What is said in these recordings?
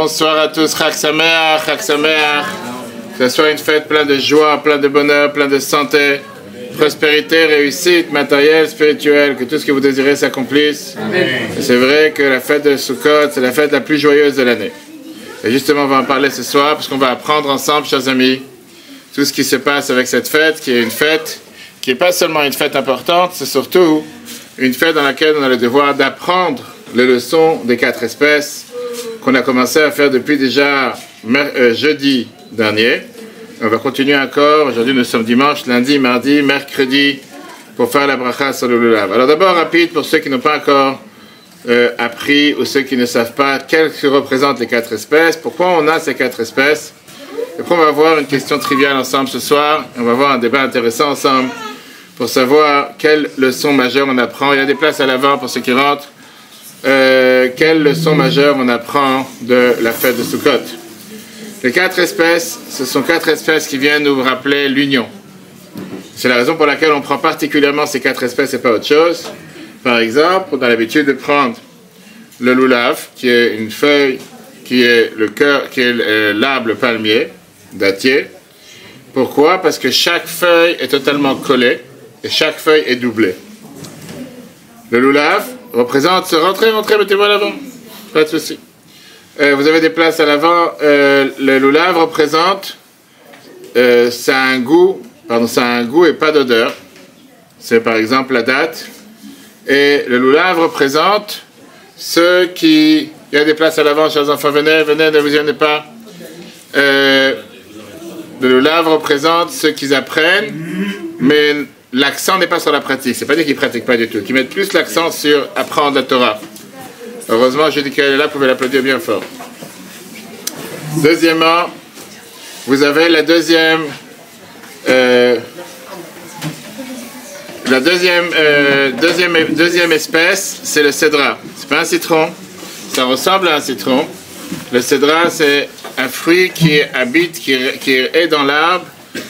Bonsoir à tous, Chag Sameach, Chag Sameach. Que ce soit une fête pleine de joie, pleine de bonheur, pleine de santé, prospérité, réussite, matérielle, spirituelle, que tout ce que vous désirez s'accomplisse. C'est vrai que la fête de Sukkot, c'est la fête la plus joyeuse de l'année. Et justement, on va en parler ce soir, parce qu'on va apprendre ensemble, chers amis, tout ce qui se passe avec cette fête, qui est une fête qui n'est pas seulement une fête importante, c'est surtout une fête dans laquelle on a le devoir d'apprendre les leçons des 4 espèces qu'on a commencé à faire depuis déjà jeudi dernier. On va continuer encore. Aujourd'hui, nous sommes dimanche, lundi, mardi, mercredi, pour faire la bracha sur le lulav. Alors d'abord, rapide, pour ceux qui n'ont pas encore appris ou ceux qui ne savent pas quelles représentent les 4 espèces, pourquoi on a ces 4 espèces. Et puis on va voir une question triviale ensemble ce soir. On va voir un débat intéressant ensemble pour savoir quelle leçon majeure on apprend. Il y a des places à l'avant pour ceux qui rentrent. Quelle leçon majeure on apprend de la fête de Sukkot. Les 4 espèces, ce sont 4 espèces qui viennent nous rappeler l'union. C'est la raison pour laquelle on prend particulièrement ces 4 espèces et pas autre chose. Par exemple, on a l'habitude de prendre le lulav, qui est une feuille, qui est le cœur, qui est l'arbre palmier, dattier. Pourquoi? Parce que chaque feuille est totalement collée et chaque feuille est doublée. Le lulav représente, rentrez, mettez-vous à l'avant, pas de souci. Vous avez des places à l'avant. Le lulav représente, ça a un goût et pas d'odeur. C'est par exemple la date. Et le lulav représente ceux qui... Il y a des places à l'avant, chers enfants, venez, ne vous gênez pas. Le lulav représente ceux qui apprennent, mais l'accent n'est pas sur la pratique. C'est pas dire qu'ils ne pratiquent pas du tout. Qu'ils mettent plus l'accent sur apprendre la Torah. Heureusement, je dis qu'elle est là, vous pouvez l'applaudir bien fort. Deuxièmement, vous avez la deuxième espèce, c'est le cédra. C'est pas un citron, ça ressemble à un citron. Le cédra, c'est un fruit qui habite, qui est dans l'arbre,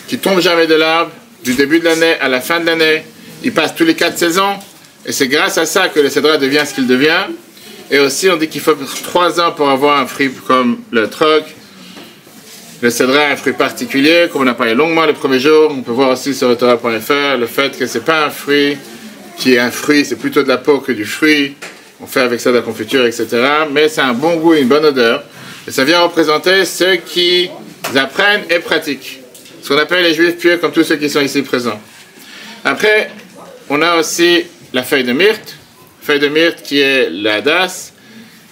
qui tombe jamais de l'arbre, du début de l'année à la fin de l'année. Il passe tous les 4 saisons, et c'est grâce à ça que le cédra devient ce qu'il devient. Et aussi, on dit qu'il faut 3 ans pour avoir un fruit comme le trog. Le cédra est un fruit particulier, comme on a parlé longuement le premier jour. On peut voir aussi sur Torah.fr le fait que c'est pas un fruit qui est un fruit, c'est plutôt de la peau que du fruit. On fait avec ça de la confiture, etc. Mais c'est un bon goût et une bonne odeur. Et ça vient représenter ceux qui apprennent et pratiquent. Ce qu'on appelle les juifs pieux, comme tous ceux qui sont ici présents. Après, on a aussi la feuille de myrte. Feuille de myrte qui est la das,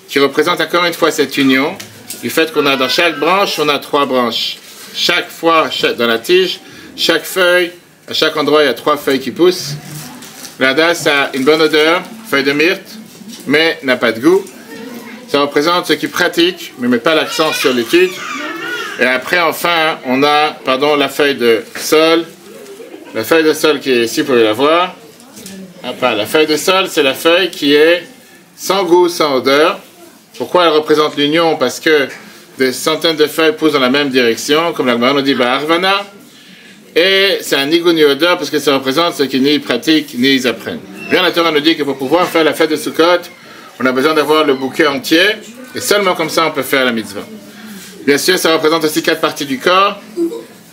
qui représente encore une fois cette union, du fait qu'on a dans chaque branche, on a 3 branches. Chaque fois, dans la tige, chaque feuille, à chaque endroit, il y a 3 feuilles qui poussent. La das a une bonne odeur, feuille de myrte, mais n'a pas de goût. Ça représente ceux qui pratiquent, mais ne mettent pas l'accent sur l'étude. Et après, enfin, on a, la feuille de sol. La feuille de sol qui est ici, vous pouvez la voir. La feuille de sol, c'est la feuille qui est sans goût, sans odeur. Pourquoi elle représente l'union? Parce que des centaines de feuilles poussent dans la même direction, comme la Gemara nous dit, Ba'arvana. Et c'est un ni goût ni odeur, parce que ça représente ceux qui ni pratiquent, ni ils apprennent. Bien, la Torah nous dit que pour pouvoir faire la fête de Sukkot, on a besoin d'avoir le bouquet entier, et seulement comme ça, on peut faire la mitzvah. Bien sûr, ça représente aussi 4 parties du corps.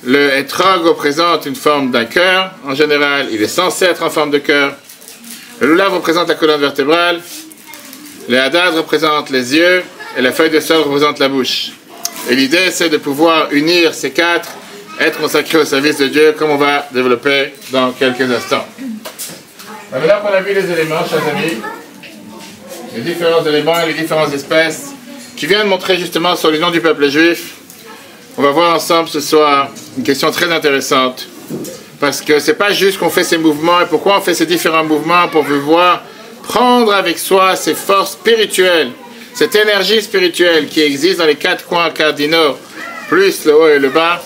Le etrog représente une forme d'un cœur. En général, il est censé être en forme de cœur. Le lulav représente la colonne vertébrale, les hadad représentent les yeux, et la feuille de sol représente la bouche. Et l'idée, c'est de pouvoir unir ces 4, être consacré au service de Dieu, comme on va développer dans quelques instants. Maintenant qu'on a vu les éléments, chers amis, les différents éléments et les différentes espèces, qui viennent montrer justement sur l'union du peuple juif, on va voir ensemble ce soir une question très intéressante. Parce que c'est pas juste qu'on fait ces mouvements, et pourquoi on fait ces différents mouvements pour pouvoir prendre avec soi ces forces spirituelles, cette énergie spirituelle qui existe dans les 4 coins cardinaux, plus le haut et le bas,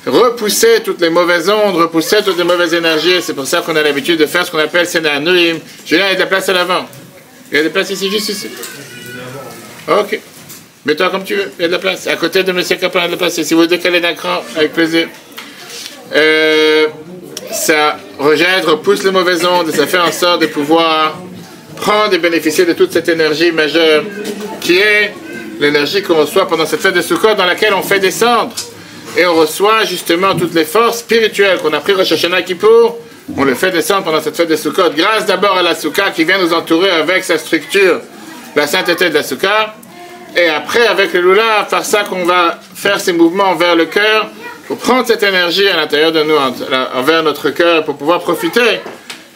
repousser toutes les mauvaises ondes, repousser toutes les mauvaises énergies. C'est pour ça qu'on a l'habitude de faire ce qu'on appelle Sénanouim. Julien, il y a de la place à l'avant. Il y a des places ici, juste ici. Ok. Mets-toi comme tu veux, il y a de la place. À côté de M. Capin, il y a de la place. Si vous décalez d'un cran, avec plaisir. Ça rejette, repousse les mauvaises ondes et ça fait en sorte de pouvoir prendre et bénéficier de toute cette énergie majeure qui est l'énergie qu'on reçoit pendant cette fête de Sukkot dans laquelle on fait descendre. Et on reçoit justement toutes les forces spirituelles qu'on a pris Rosh Hashanah Kippour. On le fait descendre pendant cette fête de Sukkot. Grâce d'abord à la Soukha qui vient nous entourer avec sa structure, la sainteté de la Soukha. Et après, avec le Lulav, par ça qu'on va faire ces mouvements vers le cœur pour prendre cette énergie à l'intérieur de nous, envers notre cœur, pour pouvoir profiter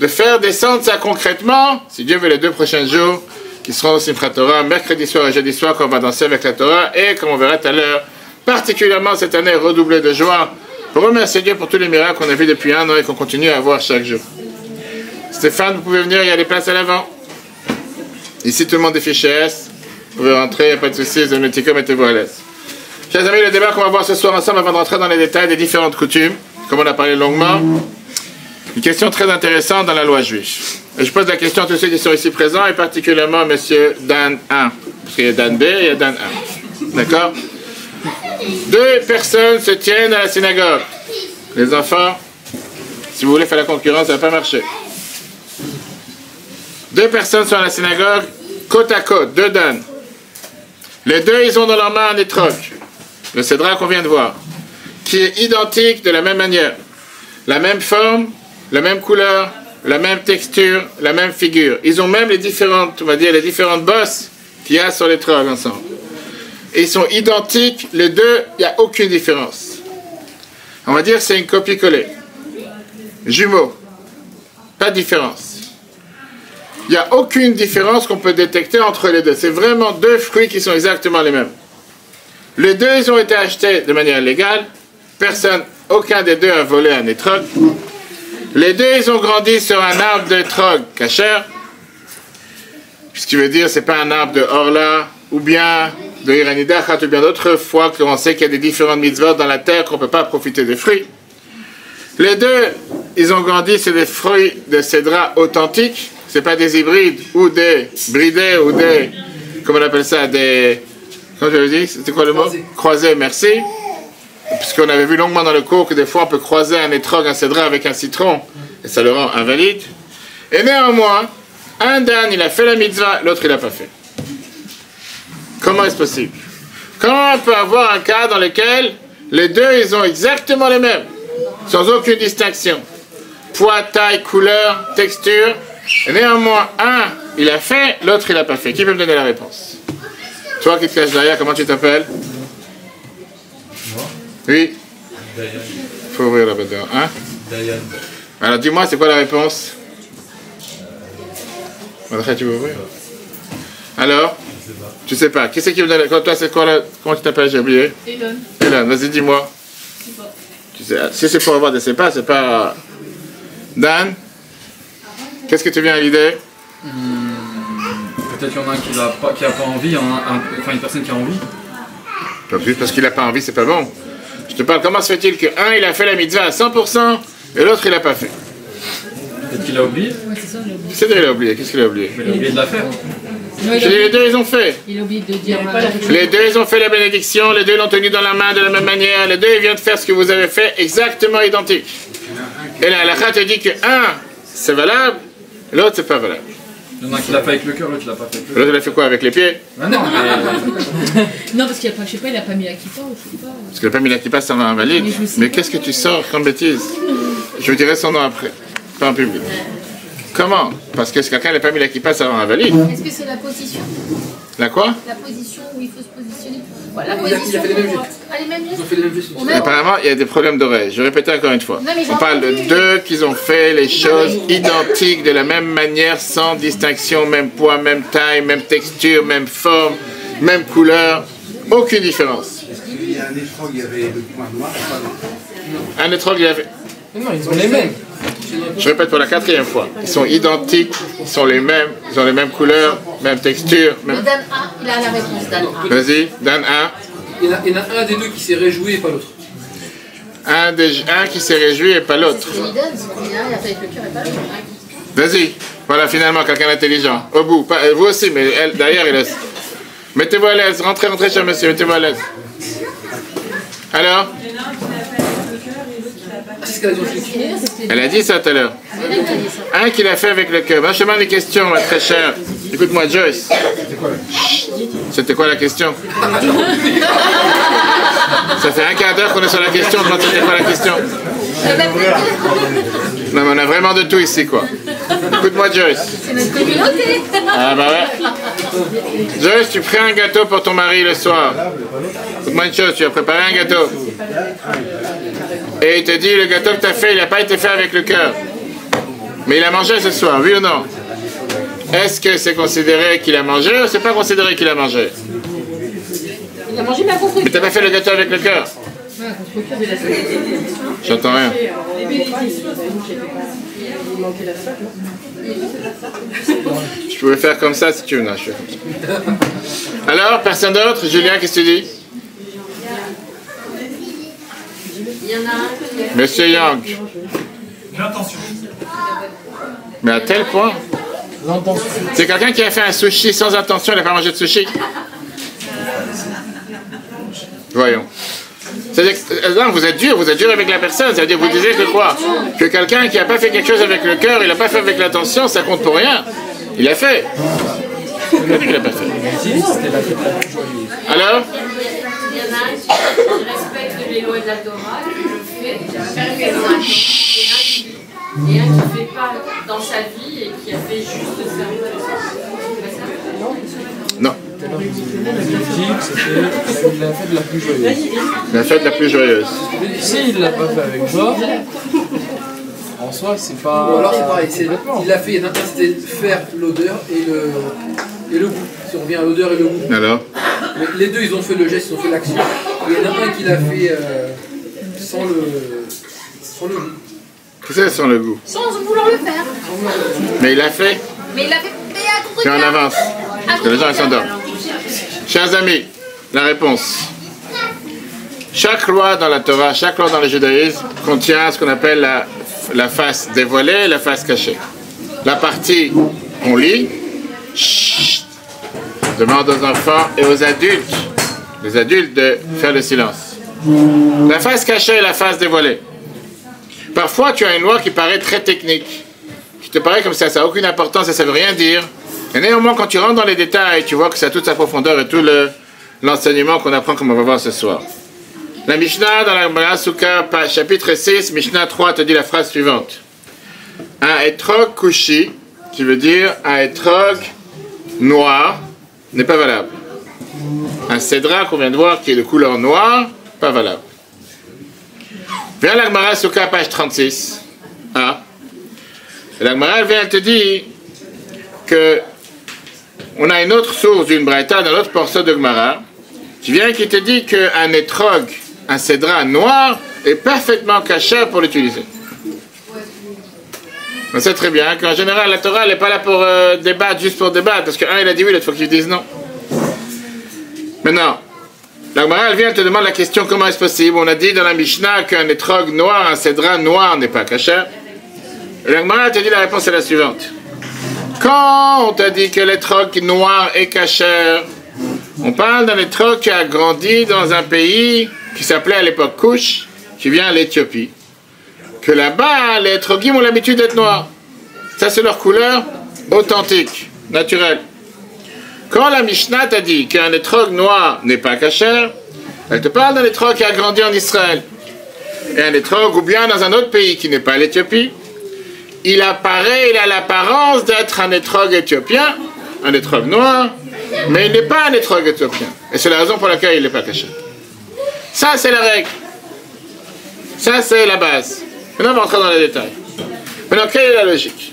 de faire descendre ça concrètement, si Dieu veut, les 2 prochains jours, qui seront au Simchat Torah, mercredi soir et jeudi soir, quand on va danser avec la Torah, et comme on verra tout à l'heure, particulièrement cette année redoublée de joie, pour remercier Dieu pour tous les miracles qu'on a vus depuis 1 an et qu'on continue à voir chaque jour. Stéphane, vous pouvez venir, il y a des places à l'avant. Ici, tout le monde est fiché S. Vous pouvez rentrer, il n'y a pas de soucis, Zenotico, mettez-vous à l'aise. Chers amis, le débat qu'on va voir ce soir ensemble avant de rentrer dans les détails des différentes coutumes, comme on a parlé longuement, une question très intéressante dans la loi juive. Et je pose la question à tous ceux qui sont ici présents, et particulièrement à M. Dan 1. Parce qu'il y a Dan B et il y a Dan 1. D'accord? 2 personnes se tiennent à la synagogue. Les enfants, si vous voulez faire la concurrence, ça ne va pas marcher. 2 personnes sont à la synagogue, côte à côte, 2 Dan. Les 2, ils ont dans leur main un étrog, le cédra qu'on vient de voir, qui est identique de la même manière. La même forme, la même couleur, la même texture, la même figure. Ils ont même les différentes, on va dire, les différentes bosses qu'il y a sur l'étrog ensemble. Et ils sont identiques, les 2, il n'y a aucune différence. On va dire que c'est une copie-collée. Jumeaux, pas de différence. Il n'y a aucune différence qu'on peut détecter entre les 2. C'est vraiment 2 fruits qui sont exactement les mêmes. Les 2, ils ont été achetés de manière légale. Personne, aucun des 2 a volé un étrog. Les 2, ils ont grandi sur un arbre d'étrog kasher. Ce qui veut dire, c'est pas un arbre de Orla, ou bien de Iranidachat, ou bien d'autres fois qu'on sait qu'il y a des différentes mitzvot dans la terre qu'on ne peut pas profiter des fruits. Les 2, ils ont grandi sur des fruits de cédra authentiques. C'est pas des hybrides ou des bridés ou des, comment on appelle ça, des, comment je l'ai dit, c'était quoi le mot? Croisés, merci. Puisqu'on avait vu longuement dans le cours que des fois on peut croiser un étrog, un cédra avec un citron et ça le rend invalide. Et néanmoins, un Dan il a fait la mitzvah, l'autre il l'a pas fait. Comment est-ce possible? Comment on peut avoir un cas dans lequel les 2 ils ont exactement les mêmes, sans aucune distinction? Poids, taille, couleur, texture. Et néanmoins, un, il a fait, l'autre, il n'a pas fait. Qui peut me donner la réponse? Toi qui te caches derrière, comment tu t'appelles? Oui? Dayan. Il faut ouvrir la bête dehors. Hein? Dayan. Alors dis-moi, c'est quoi la réponse? Tu veux ouvrir? Alors? Tu sais pas. Qui c'est qui me donne? Toi, c'est quoi la... Comment tu t'appelles? J'ai oublié. Elon. Elon, vas-y, dis-moi. Tu sais, si c'est pour avoir des c'est pas... Dan? Qu'est-ce que tu viens à l'idée? Peut-être qu'il y en a un qui n'a pas envie, enfin une personne qui a envie. Pas plus parce qu'il n'a pas envie, c'est pas bon. Je te parle, comment se fait-il que un il a fait la mitzvah à 100% et l'autre il n'a pas fait? Peut-être qu'il a oublié. Ouais, c'est ça, il a oublié. C'est-à-dire il a oublié, qu'est-ce qu'il a oublié? Il a oublié de la faire. J'ai dit les 2 ils ont fait. Il a oublié de dire. Les 2 ils ont fait la bénédiction, les 2 l'ont tenu dans la main de la même manière, les 2 ils viennent de faire ce que vous avez fait exactement identique. Et là, la halakha te dit que un c'est valable, l'autre c'est pas valable. Il y en a un qui l'a fait avec le cœur, l'autre il l'a pas fait avec le cœur. L'autre il a fait quoi avec les pieds? Non, mais... Non, parce qu'il a pas, je sais pas, il a pas mis la kippa ou je sais pas. Parce qu'il n'a pas mis la kippa, ça va invalide. Mais qu'est-ce que tu sors comme bêtise? Je vous dirai son nom après, pas en public. Comment? Parce que si quelqu'un n'a pas mis la kippa, ça rend invalide. Est-ce que c'est la position? La quoi? La position où il faut se positionner. Voilà, il a fait les mêmes gestes. Ah, les mêmes gestes. Ils ont fait les mêmes gestes. Apparemment, il y a des problèmes d'oreille. Je vais répéter encore une fois. Non, mais On parle de 2 qui ont fait les choses identiques, de la même manière, sans distinction, même poids, même taille, même texture, même forme, même couleur. Aucune différence. Il y a un étrog, il y avait le point noir. Un étrog, il y avait... Non, ils ont les mêmes. Je répète pour la 4e fois. Ils sont identiques, ils sont les mêmes, ils ont les mêmes couleurs, même texture. Même... Le Dan 1, il a la réponse. Dan 1. Vas-y, Dan 1. Il y en a un des 2 qui s'est réjoui et pas l'autre. Un qui s'est réjoui et pas l'autre. C'est ce qu'il donne, c'est qu'il a fait avec le cœur et pas l'autre. Vas-y. Voilà, finalement, quelqu'un d'intelligent. Au bout. Pas, vous aussi, mais elle, derrière, il est... Mettez-vous à l'aise. Rentrez, cher monsieur. Mettez-vous à l'aise. Alors? C'est ce qu'elle a dit ensuite. Elle a dit ça tout à l'heure. Un qui l'a fait avec le cœur. Va chemin des questions, ma très chère. Écoute-moi, Joyce. C'était quoi la question? Ça fait un quart d'heure qu'on est sur la question, donc c'était quoi la question? Non, mais on a vraiment de tout ici, quoi. Écoute-moi, Joyce. C'est notre communauté. Ah bah ouais. Joyce, tu ferais un gâteau pour ton mari le soir. Écoute-moi une chose, tu as préparé un gâteau. Et il te dit, le gâteau que tu as fait, il n'a pas été fait avec le cœur. Mais il a mangé ce soir, oui ou non? Est-ce que c'est considéré qu'il a mangé ou c'est pas considéré qu'il a mangé? Il a mangé ma contre. Mais t'as pas fait le gâteau avec le cœur? J'entends rien. Je pouvais faire comme ça si tu veux. Non, je fais comme ça. Alors, personne d'autre? Julien, qu'est-ce que tu dis? Il y en a un. Monsieur Yang. L'intention. Mais à tel point? C'est quelqu'un qui a fait un sushi sans intention, il n'a pas mangé de sushi? Voyons. C'est-à-dire que, non, vous êtes dur avec la personne. C'est-à-dire, vous disiez que quoi? Que quelqu'un qui n'a pas fait quelque chose avec le cœur, il n'a pas fait avec l'intention, ça compte pour rien. Il a fait. Il a dit qu'il n'a pas fait. Alors? Il y en a un qui respecte les lois de la Torah, qui le fait, et un qui ne fait pas dans sa vie et qui a fait juste ça. Non. C'est la fête la plus joyeuse. La fête la plus joyeuse. Si il l'a pas fait avec toi, en soi c'est pas. Ou alors c'est pareil, il a fait, il y en a un, c'était faire l'odeur et le goût. Si on revient à l'odeur et le goût. Alors? Mais les deux, ils ont fait le geste, ils ont fait l'action. Il y en a un qui l'a fait sans le goût. Qu'est-ce que c'est sans le goût? Sans vouloir le faire. Mais il l'a fait. Mais il l'a fait à contre. Puis en avance. Parce que les gens ils s'endorment. Chers amis, la réponse. Chaque loi dans la Torah, chaque loi dans le judaïsme contient ce qu'on appelle la face dévoilée et la face cachée. La partie qu'on lit, chut, demande aux enfants et aux adultes, les adultes de faire le silence. La face cachée et la face dévoilée. Parfois, tu as une loi qui paraît très technique, qui te paraît comme ça n'a aucune importance et ça ne veut rien dire. Et néanmoins, quand tu rentres dans les détails, tu vois que ça a toute sa profondeur et tout l'enseignement qu'on apprend comme on va voir ce soir. La Mishnah dans la Gemara Souka, chapitre 6, Mishnah 3 te dit la phrase suivante. Un etrog kushi, qui veut dire un etrog noir, n'est pas valable. Un cédra qu'on vient de voir qui est de couleur noire, pas valable. Viens à la Gemara Souka, page 36. Ah. La Gemara, elle te dit que on a une autre source d'une braïta dans l'autre portion de Gemara qui vient qui te dit qu'un etrog, un cédra noir, est parfaitement caché pour l'utiliser. On sait très bien qu'en général, la Torah n'est pas là pour débattre, juste pour débattre, parce qu'un il a dit oui, l'autre faut qu'il dise non. Maintenant, la Gemara, elle te demande la question comment est-ce possible. On a dit dans la Mishnah qu'un etrog noir, un cédra noir n'est pas caché. La Gemara te dit la réponse est la suivante. Quand on t'a dit que l'étrog noir est cachère, on parle d'un étrog qui a grandi dans un pays qui s'appelait à l'époque Kush, qui vient à l'Éthiopie. Que là-bas, les étrogim ont l'habitude d'être noirs. Ça, c'est leur couleur authentique, naturelle. Quand la Mishnah t'a dit qu'un étrog noir n'est pas cachère, elle te parle d'un étrog qui a grandi en Israël. Et un étrog, ou bien dans un autre pays qui n'est pas l'Éthiopie, il a l'apparence d'être un étrog éthiopien, un étrog noir, mais il n'est pas un étrog éthiopien. Et c'est la raison pour laquelle il n'est pas caché. Ça, c'est la règle. Ça, c'est la base. Maintenant, on va rentrer dans les détails. Maintenant, quelle est la logique?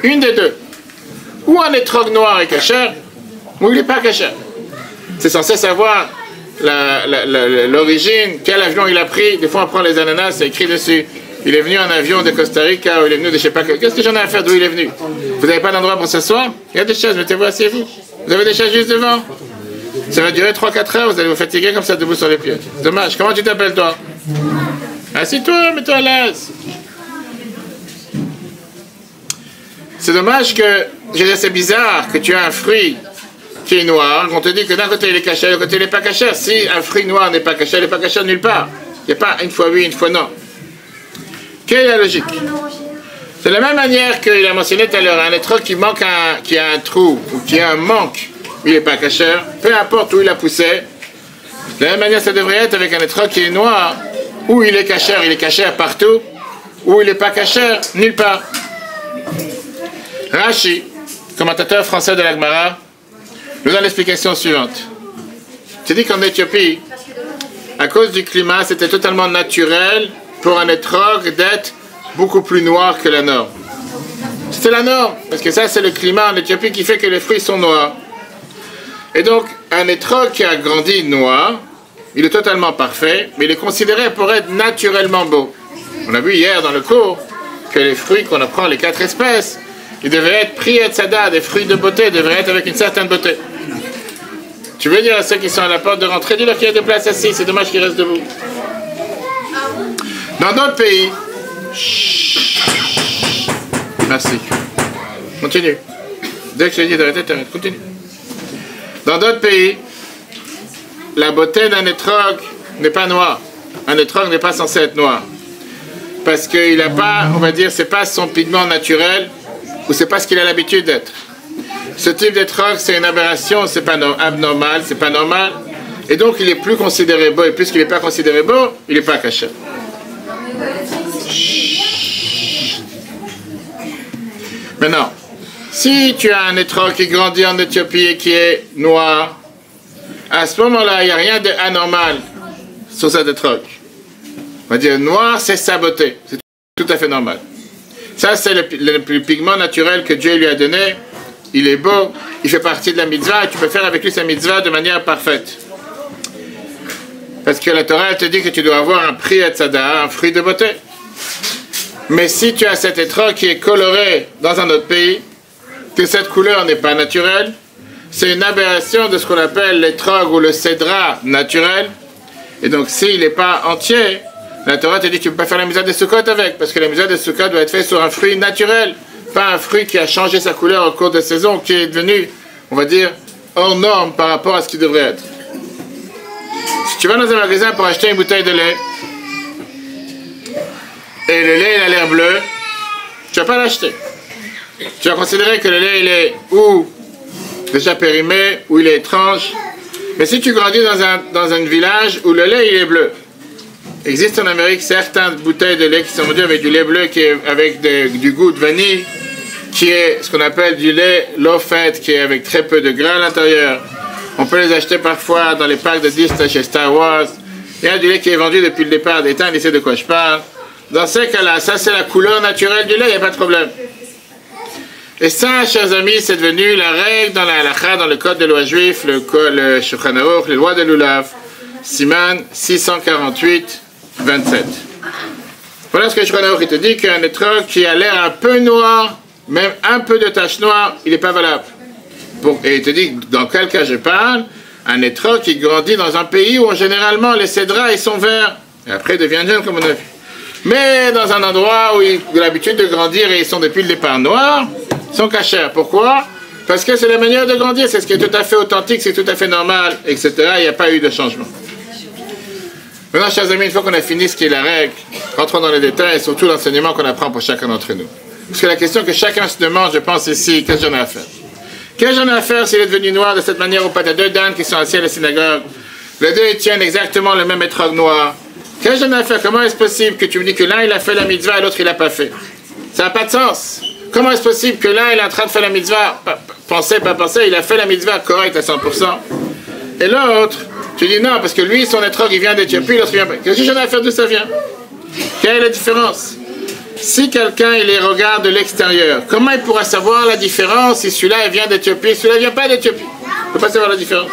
Une des deux. Ou un étrog noir est caché, ou il n'est pas caché. C'est censé savoir l'origine, quel avion il a pris. Des fois, on prend les ananas, c'est écrit dessus. Il est venu en avion de Costa Rica, ou il est venu de je sais pas quoi. Qu'est-ce que j'en ai à faire d'où il est venu? Vous n'avez pas d'endroit pour s'asseoir? Il y a des chaises, mettez-vous, asseyez-vous. Vous avez des chaises juste devant? Ça va durer 3-4 heures, vous allez vous fatiguer comme ça debout sur les pieds. Dommage. Comment tu t'appelles toi? Assis-toi, mets-toi à l'aise. C'est dommage que, c'est bizarre que tu as un fruit qui est noir, on te dit que d'un côté il est caché, de l'autre côté il n'est pas caché. Si un fruit noir n'est pas caché, il n'est pas caché nulle part. Il n'y a pas une fois oui, une fois non. Quelle est la logique? C'est de la même manière qu'il a mentionné tout à l'heure, un étrog qui a un trou, ou qui a un manque il n'est pas cachère, peu importe où il a poussé. De la même manière, ça devrait être avec un étrog qui est noir, où il est cachère partout, où il n'est pas cachère, nulle part. Rashi, commentateur français de la Gemara, nous donne l'explication suivante. Tu dis qu'en Éthiopie, à cause du climat, c'était totalement naturel pour un étrog d'être beaucoup plus noir que la norme. C'était la norme, parce que ça c'est le climat en Éthiopie qui fait que les fruits sont noirs. Et donc, un étrog qui a grandi noir, il est totalement parfait, mais il est considéré pour être naturellement beau. On a vu hier dans le cours que les fruits qu'on apprend, les 4 espèces, ils devaient être pris et tzada, des fruits de beauté, devraient être avec une certaine beauté. Tu veux dire à ceux qui sont à la porte de rentrer, dis-leur qu'il y a des places assises, c'est dommage qu'ils restent debout. Dans d'autres pays, merci. Continue. Dès que je dis d'arrêter, t'arrêtes. Continue. Dans d'autres pays, la beauté d'un étrog n'est pas noire. Un étrog n'est pas censé être noir. Parce qu'il n'a pas, on va dire, c'est pas son pigment naturel, ou c'est pas ce qu'il a l'habitude d'être. Ce type d'étrog, c'est une aberration, c'est pas abnormal, c'est pas normal. Et donc, il est plus considéré beau, et puisqu'il n'est pas considéré beau, il n'est pas caché. Maintenant, si tu as un étrog qui grandit en Éthiopie et qui est noir, à ce moment-là, il n'y a rien d'anormal sur cet étrog. On va dire noir, c'est sa beauté. C'est tout à fait normal. Ça, c'est le pigment naturel que Dieu lui a donné. Il est beau, il fait partie de la mitzvah, et tu peux faire avec lui sa mitzvah de manière parfaite. Parce que la Torah, elle te dit que tu dois avoir un prix et tzada, un fruit de beauté. Mais si tu as cet étrog qui est coloré dans un autre pays, que cette couleur n'est pas naturelle, c'est une aberration de ce qu'on appelle l'étrog ou le cédra naturel. Et donc, s'il n'est pas entier, la Torah te dit que tu ne peux pas faire la mitzvah de Sukkot avec, parce que la mitzvah de Sukkot doit être faite sur un fruit naturel, pas un fruit qui a changé sa couleur au cours de saison, qui est devenu, on va dire, hors norme par rapport à ce qu'il devrait être. Si tu vas dans un magasin pour acheter une bouteille de lait, et le lait il a l'air bleu, tu ne vas pas l'acheter. Tu vas considérer que le lait il est ou déjà périmé, ou il est étrange. Mais si tu grandis dans un village où le lait il est bleu, il existe en Amérique certaines bouteilles de lait qui sont vendues avec du lait bleu qui est avec du goût de vanille, qui est ce qu'on appelle du lait low fat, qui est avec très peu de gras à l'intérieur. On peut les acheter parfois dans les packs de 10 chez Star Wars. Il y a du lait qui est vendu depuis le départ des temps, il sait de quoi je parle. Dans ces cas-là, ça c'est la couleur naturelle du lait, il n'y a pas de problème. Et ça, chers amis, c'est devenu la règle dans la halakha, dans le code des lois juifs, le Shulchan Aruch, les lois de Lulav, Siman 648, 27. Voilà ce que le Shulchan Aruch te dit, qu'un étrog qui a l'air un peu noir, même un peu de tache noire, il n'est pas valable. Et il te dit, dans quel cas je parle, un étrog qui grandit dans un pays où généralement les cédras ils sont verts, et après ils deviennent jaunes comme on a vu. Mais dans un endroit où ils ont l'habitude de grandir et ils sont depuis le départ noirs, ils sont cachés. Pourquoi? Parce que c'est la manière de grandir, c'est ce qui est tout à fait authentique, c'est tout à fait normal, etc. Il n'y a pas eu de changement. Maintenant, chers amis, une fois qu'on a fini ce qui est la règle, rentrons dans les détails et surtout l'enseignement qu'on apprend pour chacun d'entre nous. Parce que la question que chacun se demande, je pense ici, qu'est-ce que j'en ai à faire? Qu'est-ce que j'en ai à faire s'il est devenu noir de cette manière ou pas? Il y a 2 dames qui sont assis à la synagogue. Les 2 ils tiennent exactement le même étrog noir. Qu'est-ce que j'en ai à faire? Comment est-ce possible que tu me dis que l'un il a fait la mitzvah et l'autre il n'a pas fait? Ça n'a pas de sens. Comment est-ce possible que l'un il est en train de faire la mitzvah, penser, pas penser, il a fait la mitzvah correcte à 100%, et l'autre, tu dis non, parce que lui, son étrog, il vient d'Éthiopie, l'autre vient pas. Qu'est-ce que j'en ai à faire d'où ça vient? Quelle est la différence? Si quelqu'un il les regarde de l'extérieur, comment il pourra savoir la différence si celui-là il vient d'Éthiopie, celui-là ne vient pas d'Éthiopie? Il ne peut pas savoir la différence.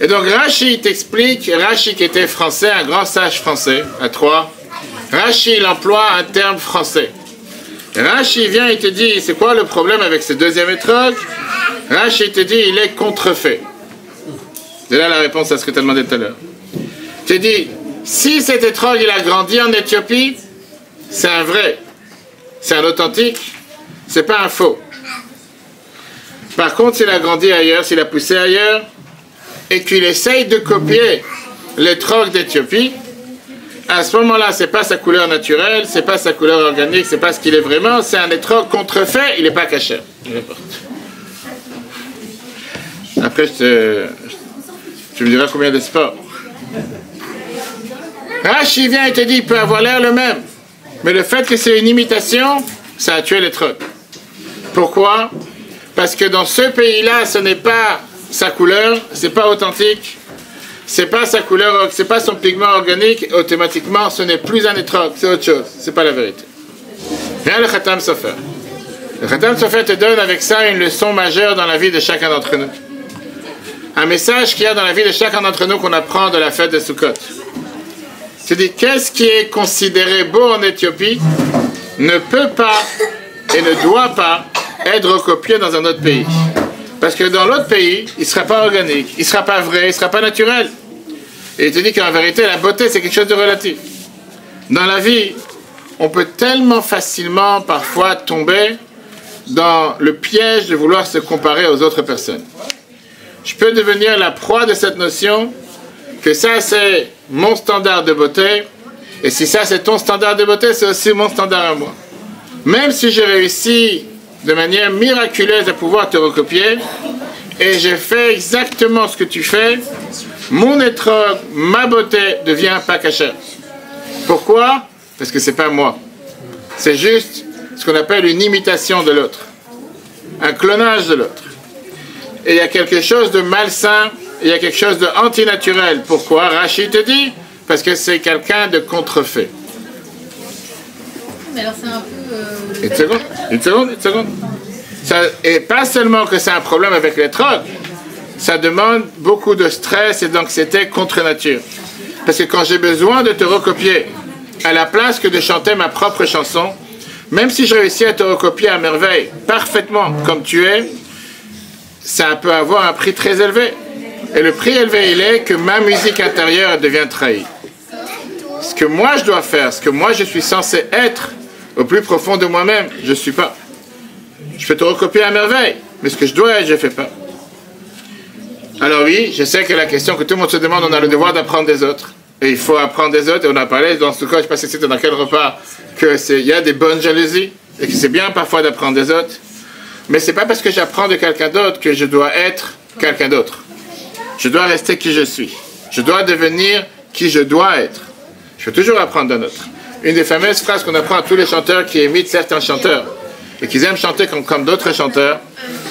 Et donc Rashi t'explique, Rashi qui était français, un grand sage français, à Troyes, Rashi il emploie un terme français. Rashi vient et te dit, c'est quoi le problème avec ce deuxième étrog? Rashi te dit, il est contrefait. C'est là la réponse à ce que tu as demandé tout à l'heure. Tu te dis, si cet étrog il a grandi en Éthiopie, c'est un vrai, c'est un authentique, c'est pas un faux. Par contre, s'il a grandi ailleurs, s'il a poussé ailleurs, et qu'il essaye de copier l'étrog d'Éthiopie, à ce moment-là, c'est pas sa couleur naturelle, c'est pas sa couleur organique, c'est pas ce qu'il est vraiment, c'est un étrog contrefait, il n'est pas caché. après, tu me diras combien de sports. Rashi vient et te dit, il peut avoir l'air le même. Mais le fait que c'est une imitation, ça a tué l'étrog. Pourquoi? Parce que dans ce pays-là, ce n'est pas sa couleur, c'est pas authentique, c'est pas sa couleur, c'est pas son pigment organique, automatiquement, ce n'est plus un étrog, c'est autre chose, c'est pas la vérité. Viens le Khatam Sofer. Le Khatam Sofer te donne avec ça une leçon majeure dans la vie de chacun d'entre nous. Un message qu'il y a dans la vie de chacun d'entre nous qu'on apprend de la fête de Sukkot. C'est-à-dire, qu'est-ce qui est considéré beau en Éthiopie ne peut pas et ne doit pas être recopié dans un autre pays. Parce que dans l'autre pays, il ne sera pas organique, il ne sera pas vrai, il ne sera pas naturel. Et il te dit qu'en vérité, la beauté, c'est quelque chose de relatif. Dans la vie, on peut tellement facilement, parfois, tomber dans le piège de vouloir se comparer aux autres personnes. Je peux devenir la proie de cette notion que ça, c'est mon standard de beauté, et si ça, c'est ton standard de beauté, c'est aussi mon standard à moi. Même si j'ai réussi de manière miraculeuse à pouvoir te recopier, et j'ai fait exactement ce que tu fais, mon étrog, ma beauté devient pas cachère. Pourquoi? Parce que c'est pas moi. C'est juste ce qu'on appelle une imitation de l'autre. Un clonage de l'autre. Et il y a quelque chose de malsain, il y a quelque chose d'antinaturel. Pourquoi? Rashi te dit, parce que c'est quelqu'un de contrefait. Mais alors c'est un peu... Une seconde. Ça, et pas seulement que c'est un problème avec les trocs, ça demande beaucoup de stress et d'anxiété contre nature. Parce que quand j'ai besoin de te recopier, à la place que de chanter ma propre chanson, même si je réussis à te recopier à merveille, parfaitement comme tu es, ça peut avoir un prix très élevé. Et le prix élevé, il est que ma musique intérieure devient trahie. Ce que moi je dois faire, ce que moi je suis censé être, au plus profond de moi-même, je ne suis pas. Je peux te recopier à merveille, mais ce que je dois être, je ne fais pas. Alors oui, je sais que la question que tout le monde se demande, on a le devoir d'apprendre des autres. Et il faut apprendre des autres, et on a parlé dans ce cas, je ne sais pas si c'était dans quel repas, qu'il y a des bonnes jalousies, et que c'est bien parfois d'apprendre des autres. Mais ce n'est pas parce que j'apprends de quelqu'un d'autre que je dois être quelqu'un d'autre. Je dois rester qui je suis. Je dois devenir qui je dois être. Je peux toujours apprendre d'un autre. Une des fameuses phrases qu'on apprend à tous les chanteurs qui imitent certains chanteurs et qui aiment chanter comme d'autres chanteurs,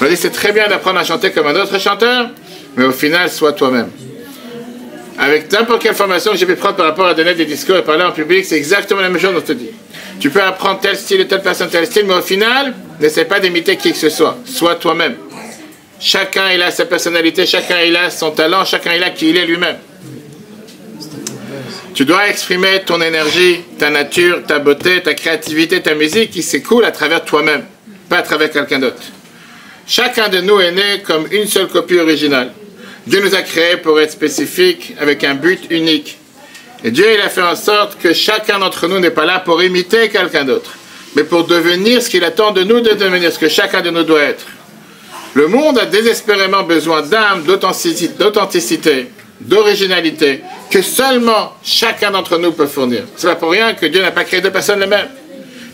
on dit c'est très bien d'apprendre à chanter comme un autre chanteur, mais au final, sois toi-même. Avec n'importe quelle formation que j'ai pu prendre par rapport à donner des discours et parler en public, c'est exactement la même chose qu'on te dit. Tu peux apprendre tel style et telle personne tel style, mais au final, n'essaie pas d'imiter qui que ce soit. Sois toi-même. Chacun il a sa personnalité, chacun il a son talent, chacun il a qui il est lui-même. Tu dois exprimer ton énergie, ta nature, ta beauté, ta créativité, ta musique qui s'écoule à travers toi-même, pas à travers quelqu'un d'autre. Chacun de nous est né comme une seule copie originale. Dieu nous a créés pour être spécifiques, avec un but unique. Et Dieu il a fait en sorte que chacun d'entre nous n'est pas là pour imiter quelqu'un d'autre, mais pour devenir ce qu'il attend de nous de devenir, ce que chacun de nous doit être. Le monde a désespérément besoin d'âme, d'authenticité, d'originalité, que seulement chacun d'entre nous peut fournir. C'est pas pour rien que Dieu n'a pas créé deux personnes les mêmes.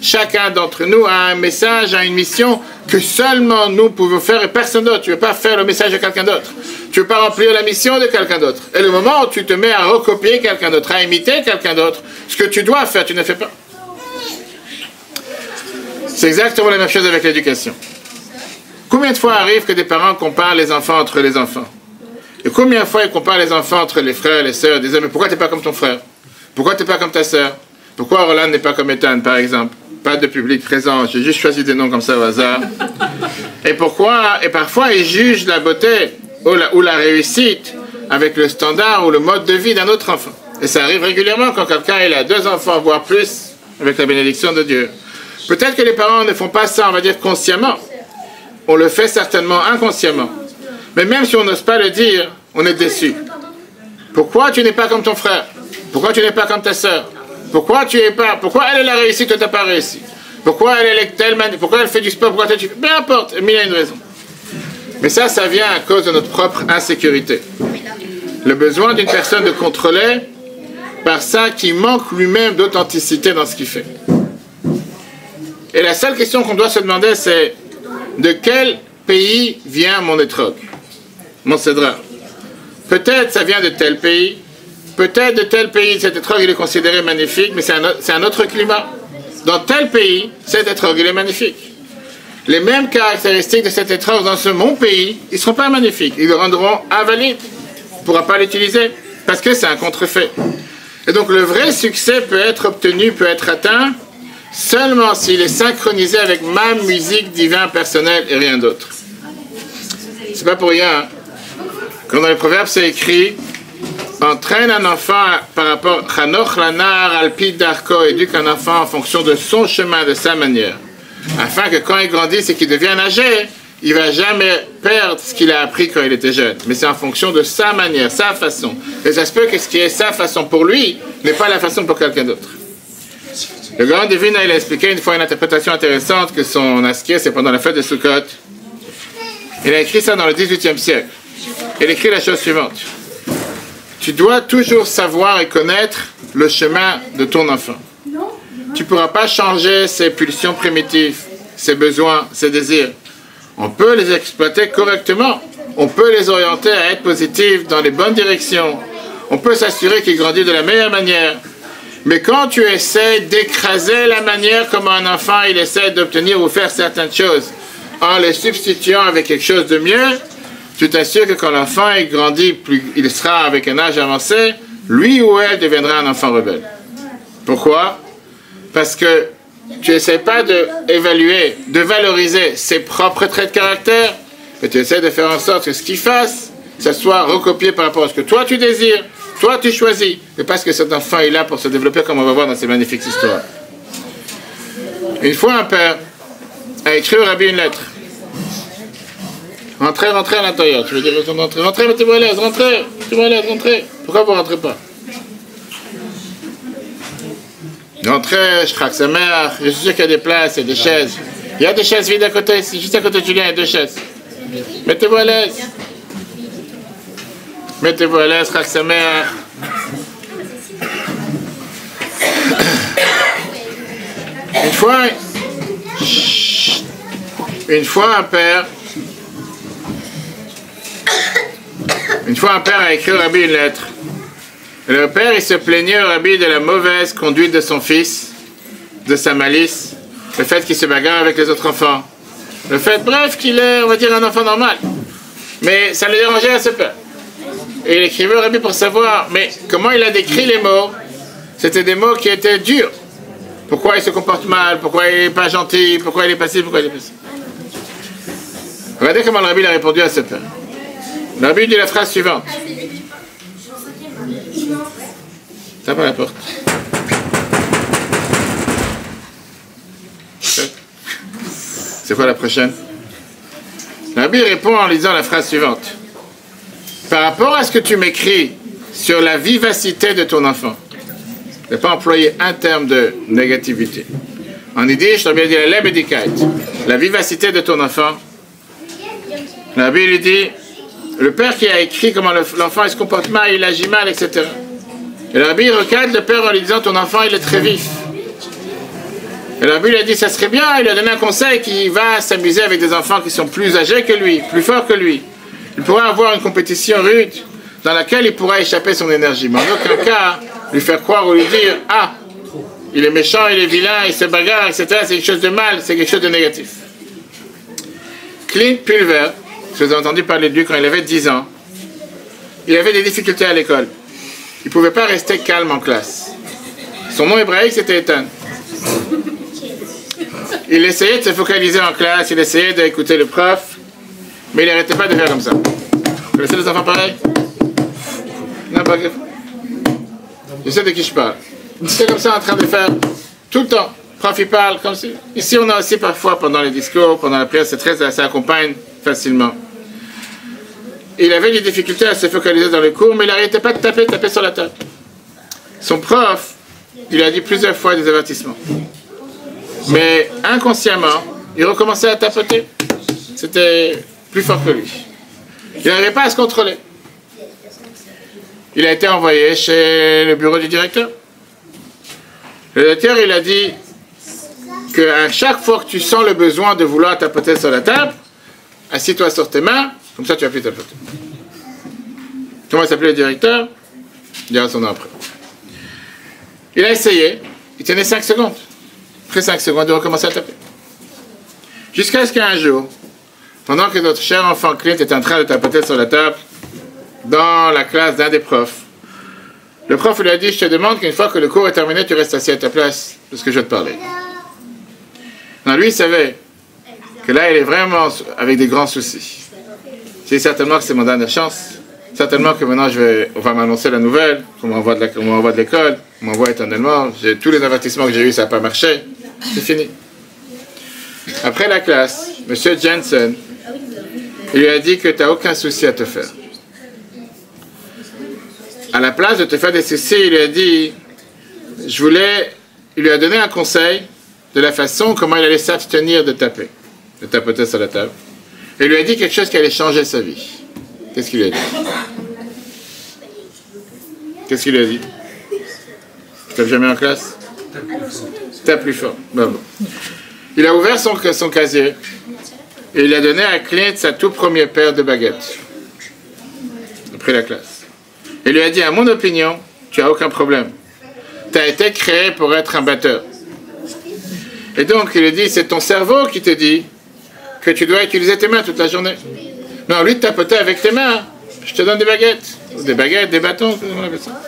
Chacun d'entre nous a un message, a une mission que seulement nous pouvons faire et personne d'autre. Tu ne veux pas faire le message de quelqu'un d'autre. Tu ne veux pas remplir la mission de quelqu'un d'autre. Et le moment où tu te mets à recopier quelqu'un d'autre, à imiter quelqu'un d'autre, ce que tu dois faire, tu ne fais pas. C'est exactement la même chose avec l'éducation. Combien de fois arrive que des parents comparent les enfants entre les enfants? Et combien de fois ils comparent les enfants entre les frères et les sœurs? Ils disent, mais pourquoi tu n'es pas comme ton frère? Pourquoi tu n'es pas comme ta sœur? Pourquoi Roland n'est pas comme Ethan, par exemple? Pas de public présent, j'ai juste choisi des noms comme ça au hasard. Et pourquoi? Et parfois ils jugent la beauté ou la réussite avec le standard ou le mode de vie d'un autre enfant. Et ça arrive régulièrement quand quelqu'un il a 2 enfants, voire plus, avec la bénédiction de Dieu. Peut-être que les parents ne font pas ça, on va dire, consciemment. On le fait certainement inconsciemment. Mais même si on n'ose pas le dire, on est déçu. Pourquoi tu n'es pas comme ton frère? Pourquoi tu n'es pas comme ta sœur? Pourquoi elle a réussi, toi tu n'as pas réussi? Pourquoi elle fait du sport? Pourquoi tu fais? Peu importe, mais il y a une raison. Mais ça vient à cause de notre propre insécurité. Le besoin d'une personne de contrôler par ça qui manque lui-même d'authenticité dans ce qu'il fait. Et la seule question qu'on doit se demander, c'est de quel pays vient mon étrog? mon cédra. Peut-être ça vient de tel pays, peut-être de tel pays, cet étrog il est considéré magnifique, mais c'est un autre climat. Dans tel pays, cet étrog il est magnifique. Les mêmes caractéristiques de cet étrog dans mon pays, ils ne seront pas magnifiques. Ils le rendront invalide. On ne pourra pas l'utiliser parce que c'est un contrefait. Et donc le vrai succès peut être obtenu, peut être atteint seulement s'il est synchronisé avec ma musique divine personnelle et rien d'autre. C'est pas pour rien. Hein? Quand dans les proverbes c'est écrit, entraîne un enfant par rapport Chanoch lanar alpi darko, éduque un enfant en fonction de son chemin, de sa manière, afin que quand il grandisse et qu'il devienne âgé, il ne va jamais perdre ce qu'il a appris quand il était jeune. Mais c'est en fonction de sa manière, sa façon. Et ça se peut que ce qui est sa façon pour lui n'est pas la façon pour quelqu'un d'autre. Le grand divin, il a expliqué une fois une interprétation intéressante que son askir, c'est pendant la fête de Sukkot. Il a écrit ça dans le XVIIIe siècle. Il écrit la chose suivante. Tu dois toujours savoir et connaître le chemin de ton enfant. Tu ne pourras pas changer ses pulsions primitives, ses besoins, ses désirs. On peut les exploiter correctement. On peut les orienter à être positifs dans les bonnes directions. On peut s'assurer qu'ils grandissent de la meilleure manière. Mais quand tu essaies d'écraser la manière comme un enfant il essaie d'obtenir ou faire certaines choses en les substituant avec quelque chose de mieux, tu t'assures que quand l'enfant il grandit, il sera avec un âge avancé, lui ou elle deviendra un enfant rebelle. Pourquoi? Parce que tu n'essaies pas d'évaluer, de valoriser ses propres traits de caractère, mais tu essaies de faire en sorte que ce qu'il fasse, ça soit recopié par rapport à ce que toi tu désires, toi tu choisis, mais parce que cet enfant est là pour se développer comme on va voir dans ces magnifiques histoires. Une fois un père a écrit au rabbi une lettre. Rentrez à l'intérieur. Tu veux dire rentrez, mettez-vous à l'aise, rentrez. Pourquoi vous ne rentrez pas? Rentrez, je craque sa mère, je suis sûr qu'il y a des places, il y a des chaises. Il y a des chaises vides à côté, juste à côté de Julien, il y a 2 chaises. Mettez-vous à l'aise. Mettez-vous à l'aise, craque sa mère. Une fois un père a écrit au rabbi une lettre. Et le père, il se plaignait au rabbi de la mauvaise conduite de son fils, de sa malice, le fait qu'il se bagarre avec les autres enfants, le fait, bref, qu'il est, on va dire, un enfant normal. Mais ça le dérangeait à ce père. Et il écrivait au rabbi pour savoir, mais comment il a décrit les mots? C'était des mots qui étaient durs. Pourquoi il se comporte mal? Pourquoi il n'est pas gentil? Pourquoi il est passif? Pourquoi il est passif? Regardez comment le rabbi a répondu à ce père. Le rabbi dit la phrase suivante. Tape à la porte. C'est quoi la prochaine? Le rabbi répond en lisant la phrase suivante. Par rapport à ce que tu m'écris sur la vivacité de ton enfant, ne pas employer un terme de négativité. En yiddish, le rabbi dit la lebedikait, la vivacité de ton enfant. Le rabbi lui dit, le père qui a écrit comment l'enfant il se comporte mal, il agit mal, etc. Et le rabbi recadre le père en lui disant, ton enfant il est très vif. Et le rabbi lui a dit, ça serait bien, il a donné un conseil qui va s'amuser avec des enfants qui sont plus âgés que lui, plus forts que lui. Il pourra avoir une compétition rude dans laquelle il pourra échapper son énergie. Mais en aucun cas, lui faire croire ou lui dire, ah, il est méchant, il est vilain, il se bagarre, etc. C'est quelque chose de mal, c'est quelque chose de négatif. Clint Pulver, je vous ai entendu parler de lui quand il avait 10 ans. Il avait des difficultés à l'école. Il ne pouvait pas rester calme en classe. Son nom hébraïque, c'était Ethan. Il essayait de se focaliser en classe, il essayait d'écouter le prof, mais il n'arrêtait pas de faire comme ça. Vous connaissez les enfants pareils? Non, pas grave. Je sais de qui je parle. C'est comme ça en train de faire tout le temps. Le prof, il parle comme ça. Ici, on a aussi parfois, pendant les discours, pendant la prière, ça accompagne facilement. Il avait des difficultés à se focaliser dans le cours, mais il n'arrêtait pas de taper sur la table. Son prof, il a dit plusieurs fois des avertissements. Mais inconsciemment, il recommençait à tapoter. C'était plus fort que lui. Il n'arrivait pas à se contrôler. Il a été envoyé chez le bureau du directeur. Le directeur, il a dit qu'à chaque fois que tu sens le besoin de vouloir tapoter sur la table, assis-toi sur tes mains, comme ça tu vas plus tapoter. Comment s'appelait le directeur? Il dira son nom après. Il a essayé, il tenait 5 secondes. Après 5 secondes, il recommençait à taper. Jusqu'à ce qu'un jour, pendant que notre cher enfant Clint était en train de tapoter sur la table, dans la classe d'un des profs, le prof lui a dit, je te demande qu'une fois que le cours est terminé, tu restes assis à ta place, parce que je vais te parler. Non, lui, il savait que là, il est vraiment avec des grands soucis. C'est certainement que c'est mon dernière chance. Certainement que maintenant, on va m'annoncer la nouvelle, qu'on m'envoie de l'école, on m'envoie éternellement. Tous les avertissements que j'ai eus, ça n'a pas marché. C'est fini. Après la classe, M. Jensen, il lui a dit que tu n'as aucun souci à te faire. À la place de te faire des soucis, il lui a dit, il lui a donné un conseil de la façon comment il allait s'abstenir de tapoter sur la table. Et il lui a dit quelque chose qui allait changer sa vie. Qu'est-ce qu'il lui a dit? Qu'est-ce qu'il lui a dit? Tu tapes jamais en classe? Tape plus fort. Bon. Il a ouvert son casier et il a donné à Clint sa toute première paire de baguettes. Après la classe. Il lui a dit, à mon opinion, tu n'as aucun problème. Tu as été créé pour être un batteur. Et donc, il lui dit, c'est ton cerveau qui te dit que tu dois utiliser tes mains toute la journée. Mais au lieu de tapoter avec tes mains, je te donne des baguettes. Des baguettes, des bâtons, on appelle ça.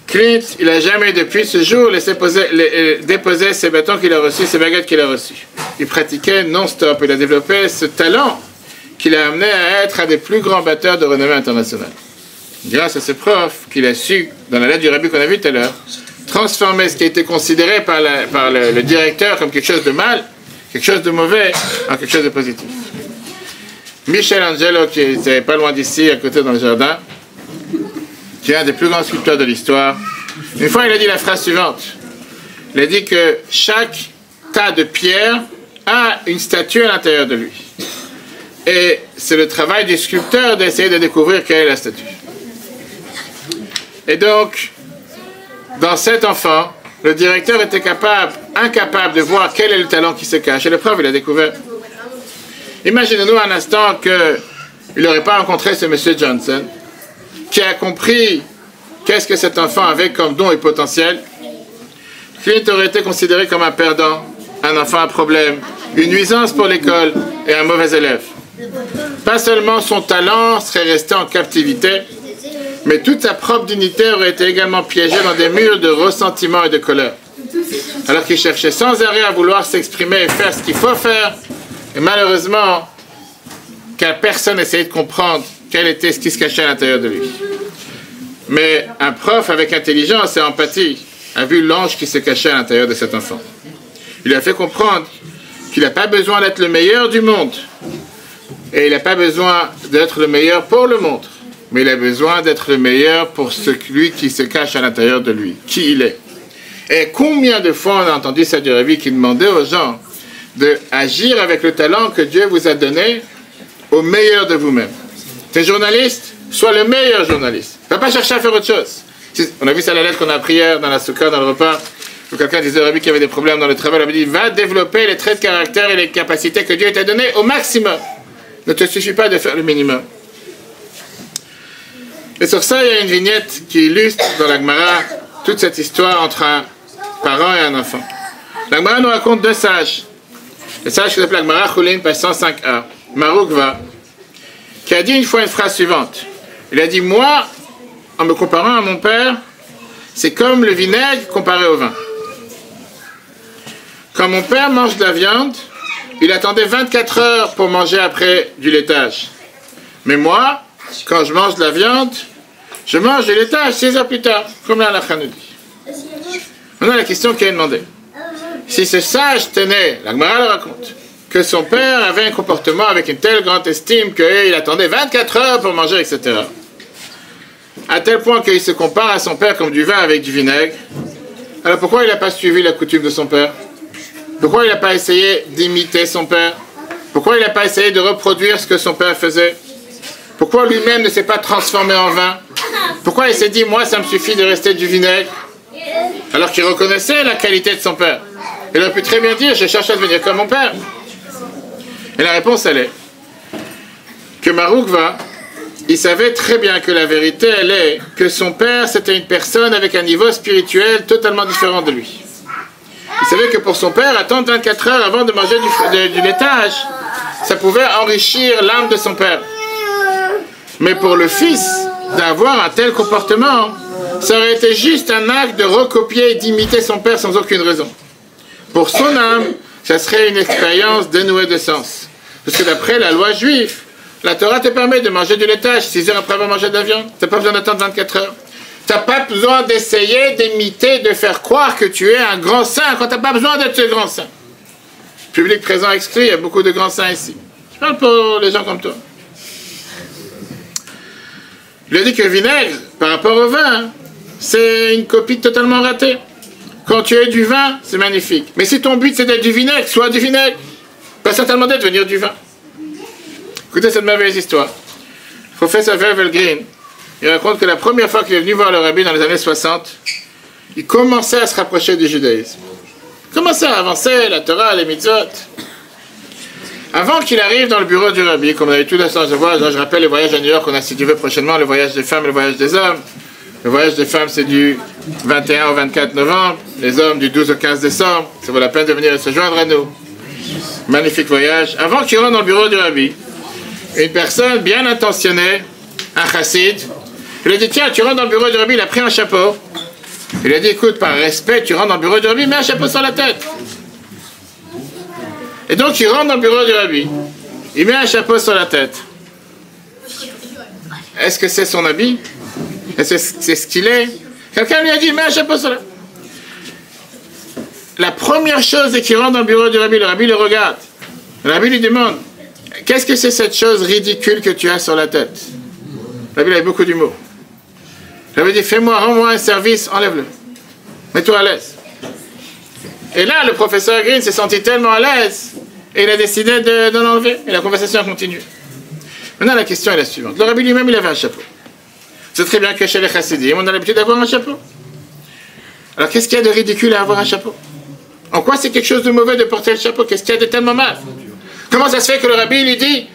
Clint, il n'a jamais depuis ce jour déposé ses bâtons qu'il a reçus, ses baguettes qu'il a reçues. Il pratiquait non-stop. Il a développé ce talent qui l'a amené à être un des plus grands batteurs de renommée internationale. Grâce à ce prof qu'il a su, dans la lettre du rabbi qu'on a vu tout à l'heure, transformer ce qui a été considéré par le directeur comme quelque chose de mal, quelque chose de mauvais, en quelque chose de positif. Michelangelo, qui était pas loin d'ici, à côté dans le jardin, qui est un des plus grands sculpteurs de l'histoire, une fois il a dit la phrase suivante. Il a dit que chaque tas de pierres a une statue à l'intérieur de lui. Et c'est le travail du sculpteur d'essayer de découvrir quelle est la statue. Et donc, dans cet enfant, le directeur était incapable de voir quel est le talent qui se cache. Et le prof, il a découvert. Imaginez-nous un instant qu'il n'aurait pas rencontré ce monsieur Johnson, qui a compris qu'est-ce que cet enfant avait comme don et potentiel. Clint aurait été considéré comme un perdant, un enfant à problème, une nuisance pour l'école et un mauvais élève. Pas seulement son talent serait resté en captivité, mais toute sa propre dignité aurait été également piégée dans des murs de ressentiment et de colère. Alors qu'il cherchait sans arrêt à vouloir s'exprimer et faire ce qu'il faut faire, et malheureusement, car personne n'essayait de comprendre quel était ce qui se cachait à l'intérieur de lui. Mais un prof avec intelligence et empathie a vu l'ange qui se cachait à l'intérieur de cet enfant. Il lui a fait comprendre qu'il n'a pas besoin d'être le meilleur du monde, et il n'a pas besoin d'être le meilleur pour le monde, mais il a besoin d'être le meilleur pour celui qui se cache à l'intérieur de lui, qui il est. Et combien de fois on a entendu ça du Rabbi qui demandait aux gens d'agir avec le talent que Dieu vous a donné au meilleur de vous-même. T'es journaliste, sois le meilleur journaliste. Ne va pas chercher à faire autre chose. On a vu ça à la lettre qu'on a appris hier dans la soukha, dans le repas, où quelqu'un disait au Rabbi qu'il y avait des problèmes dans le travail. Le Rabbi dit, va développer les traits de caractère et les capacités que Dieu t'a données au maximum. Ne te suffit pas de faire le minimum. Et sur ça, il y a une vignette qui illustre dans la Gemara toute cette histoire entre un parent et un enfant. La Gemara nous raconte deux sages. Le sage qui s'appelle la Gemara Choulin, page 105a, Maroukva, qui a dit une fois une phrase suivante. Il a dit, moi, en me comparant à mon père, c'est comme le vinaigre comparé au vin. Quand mon père mange de la viande, il attendait 24 heures pour manger après du laitage. Mais moi, quand je mange de la viande, je mange du laitage 6 heures plus tard, comme la halakha nous dit. Maintenant, la question qui est demandée. Si ce sage tenait, la Gemara le raconte, que son père avait un comportement avec une telle grande estime qu'il attendait 24 heures pour manger, etc. À tel point qu'il se compare à son père comme du vin avec du vinaigre. Alors pourquoi il n'a pas suivi la coutume de son père? Pourquoi il n'a pas essayé d'imiter son père? Pourquoi il n'a pas essayé de reproduire ce que son père faisait? Pourquoi lui-même ne s'est pas transformé en vin? Pourquoi il s'est dit, moi ça me suffit de rester du vinaigre? Alors qu'il reconnaissait la qualité de son père. Il aurait pu très bien dire, je cherche à devenir comme mon père. Et la réponse, elle est que Maroukva, il savait très bien que la vérité, elle est que son père, c'était une personne avec un niveau spirituel totalement différent de lui. Il savait que pour son père, attendre 24 heures avant de manger du laitage, ça pouvait enrichir l'âme de son père. Mais pour le fils, d'avoir un tel comportement, ça aurait été juste un acte de recopier et d'imiter son père sans aucune raison. Pour son âme, ça serait une expérience dénuée de sens. Parce que d'après la loi juive, la Torah te permet de manger du laitage 6 heures après avoir mangé de la viande. Tu n'as pas besoin d'attendre 24 heures. Tu n'as pas besoin d'essayer d'imiter, de faire croire que tu es un grand saint quand tu n'as pas besoin d'être ce grand saint. Public présent exclu, il y a beaucoup de grands saints ici. Je parle pour les gens comme toi. Il a dit que le vinaigre, par rapport au vin, c'est une copie totalement ratée. Quand tu as du vin, c'est magnifique. Mais si ton but c'est d'être du vinaigre, sois du vinaigre. Pas certainement d'être devenir du vin. Écoutez cette merveilleuse histoire. Le professeur Vervel Green, il raconte que la première fois qu'il est venu voir le rabbi dans les années 60, il commençait à se rapprocher du judaïsme. Il commençait à avancer, la Torah, les mitzvot. Avant qu'il arrive dans le bureau du rabbi, comme on avait tout la chance de voir, je rappelle le voyage à New York qu'on a institué prochainement, le voyage des femmes et le voyage des hommes. Le voyage des femmes, c'est du 21 au 24 novembre, les hommes du 12 au 15 décembre. Ça vaut la peine de venir et se joindre à nous. Magnifique voyage. Avant qu'il rentre dans le bureau du rabbi, une personne bien intentionnée, un chassid, il a dit, tiens, tu rentres dans le bureau du rabbi, il a pris un chapeau. Il a dit, écoute, par respect, tu rentres dans le bureau du rabbi, mets un chapeau sur la tête. Et donc, il rentre dans le bureau du rabbi, il met un chapeau sur la tête. Est-ce que c'est son habit? Est-ce que c'est ce qu'il est? Quelqu'un lui a dit, mets un chapeau sur la tête. La première chose, c'est qu'il rentre dans le bureau du rabbi, le rabbi le regarde. Le rabbi lui demande, qu'est-ce que c'est cette chose ridicule que tu as sur la tête? Le rabbi avait beaucoup d'humour. Le rabbi dit, fais-moi, rends-moi un service, enlève-le. Mets-toi à l'aise. Et là, le professeur Green s'est senti tellement à l'aise, et il a décidé de l'enlever. Et la conversation a continué. Maintenant, la question est la suivante. Le rabbi lui-même, il avait un chapeau. C'est très bien que chez les chassidim, on a l'habitude d'avoir un chapeau. Alors, qu'est-ce qu'il y a de ridicule à avoir un chapeau? En quoi c'est quelque chose de mauvais de porter le chapeau? Qu'est-ce qu'il y a de tellement mal? Comment ça se fait que le rabbi lui dit,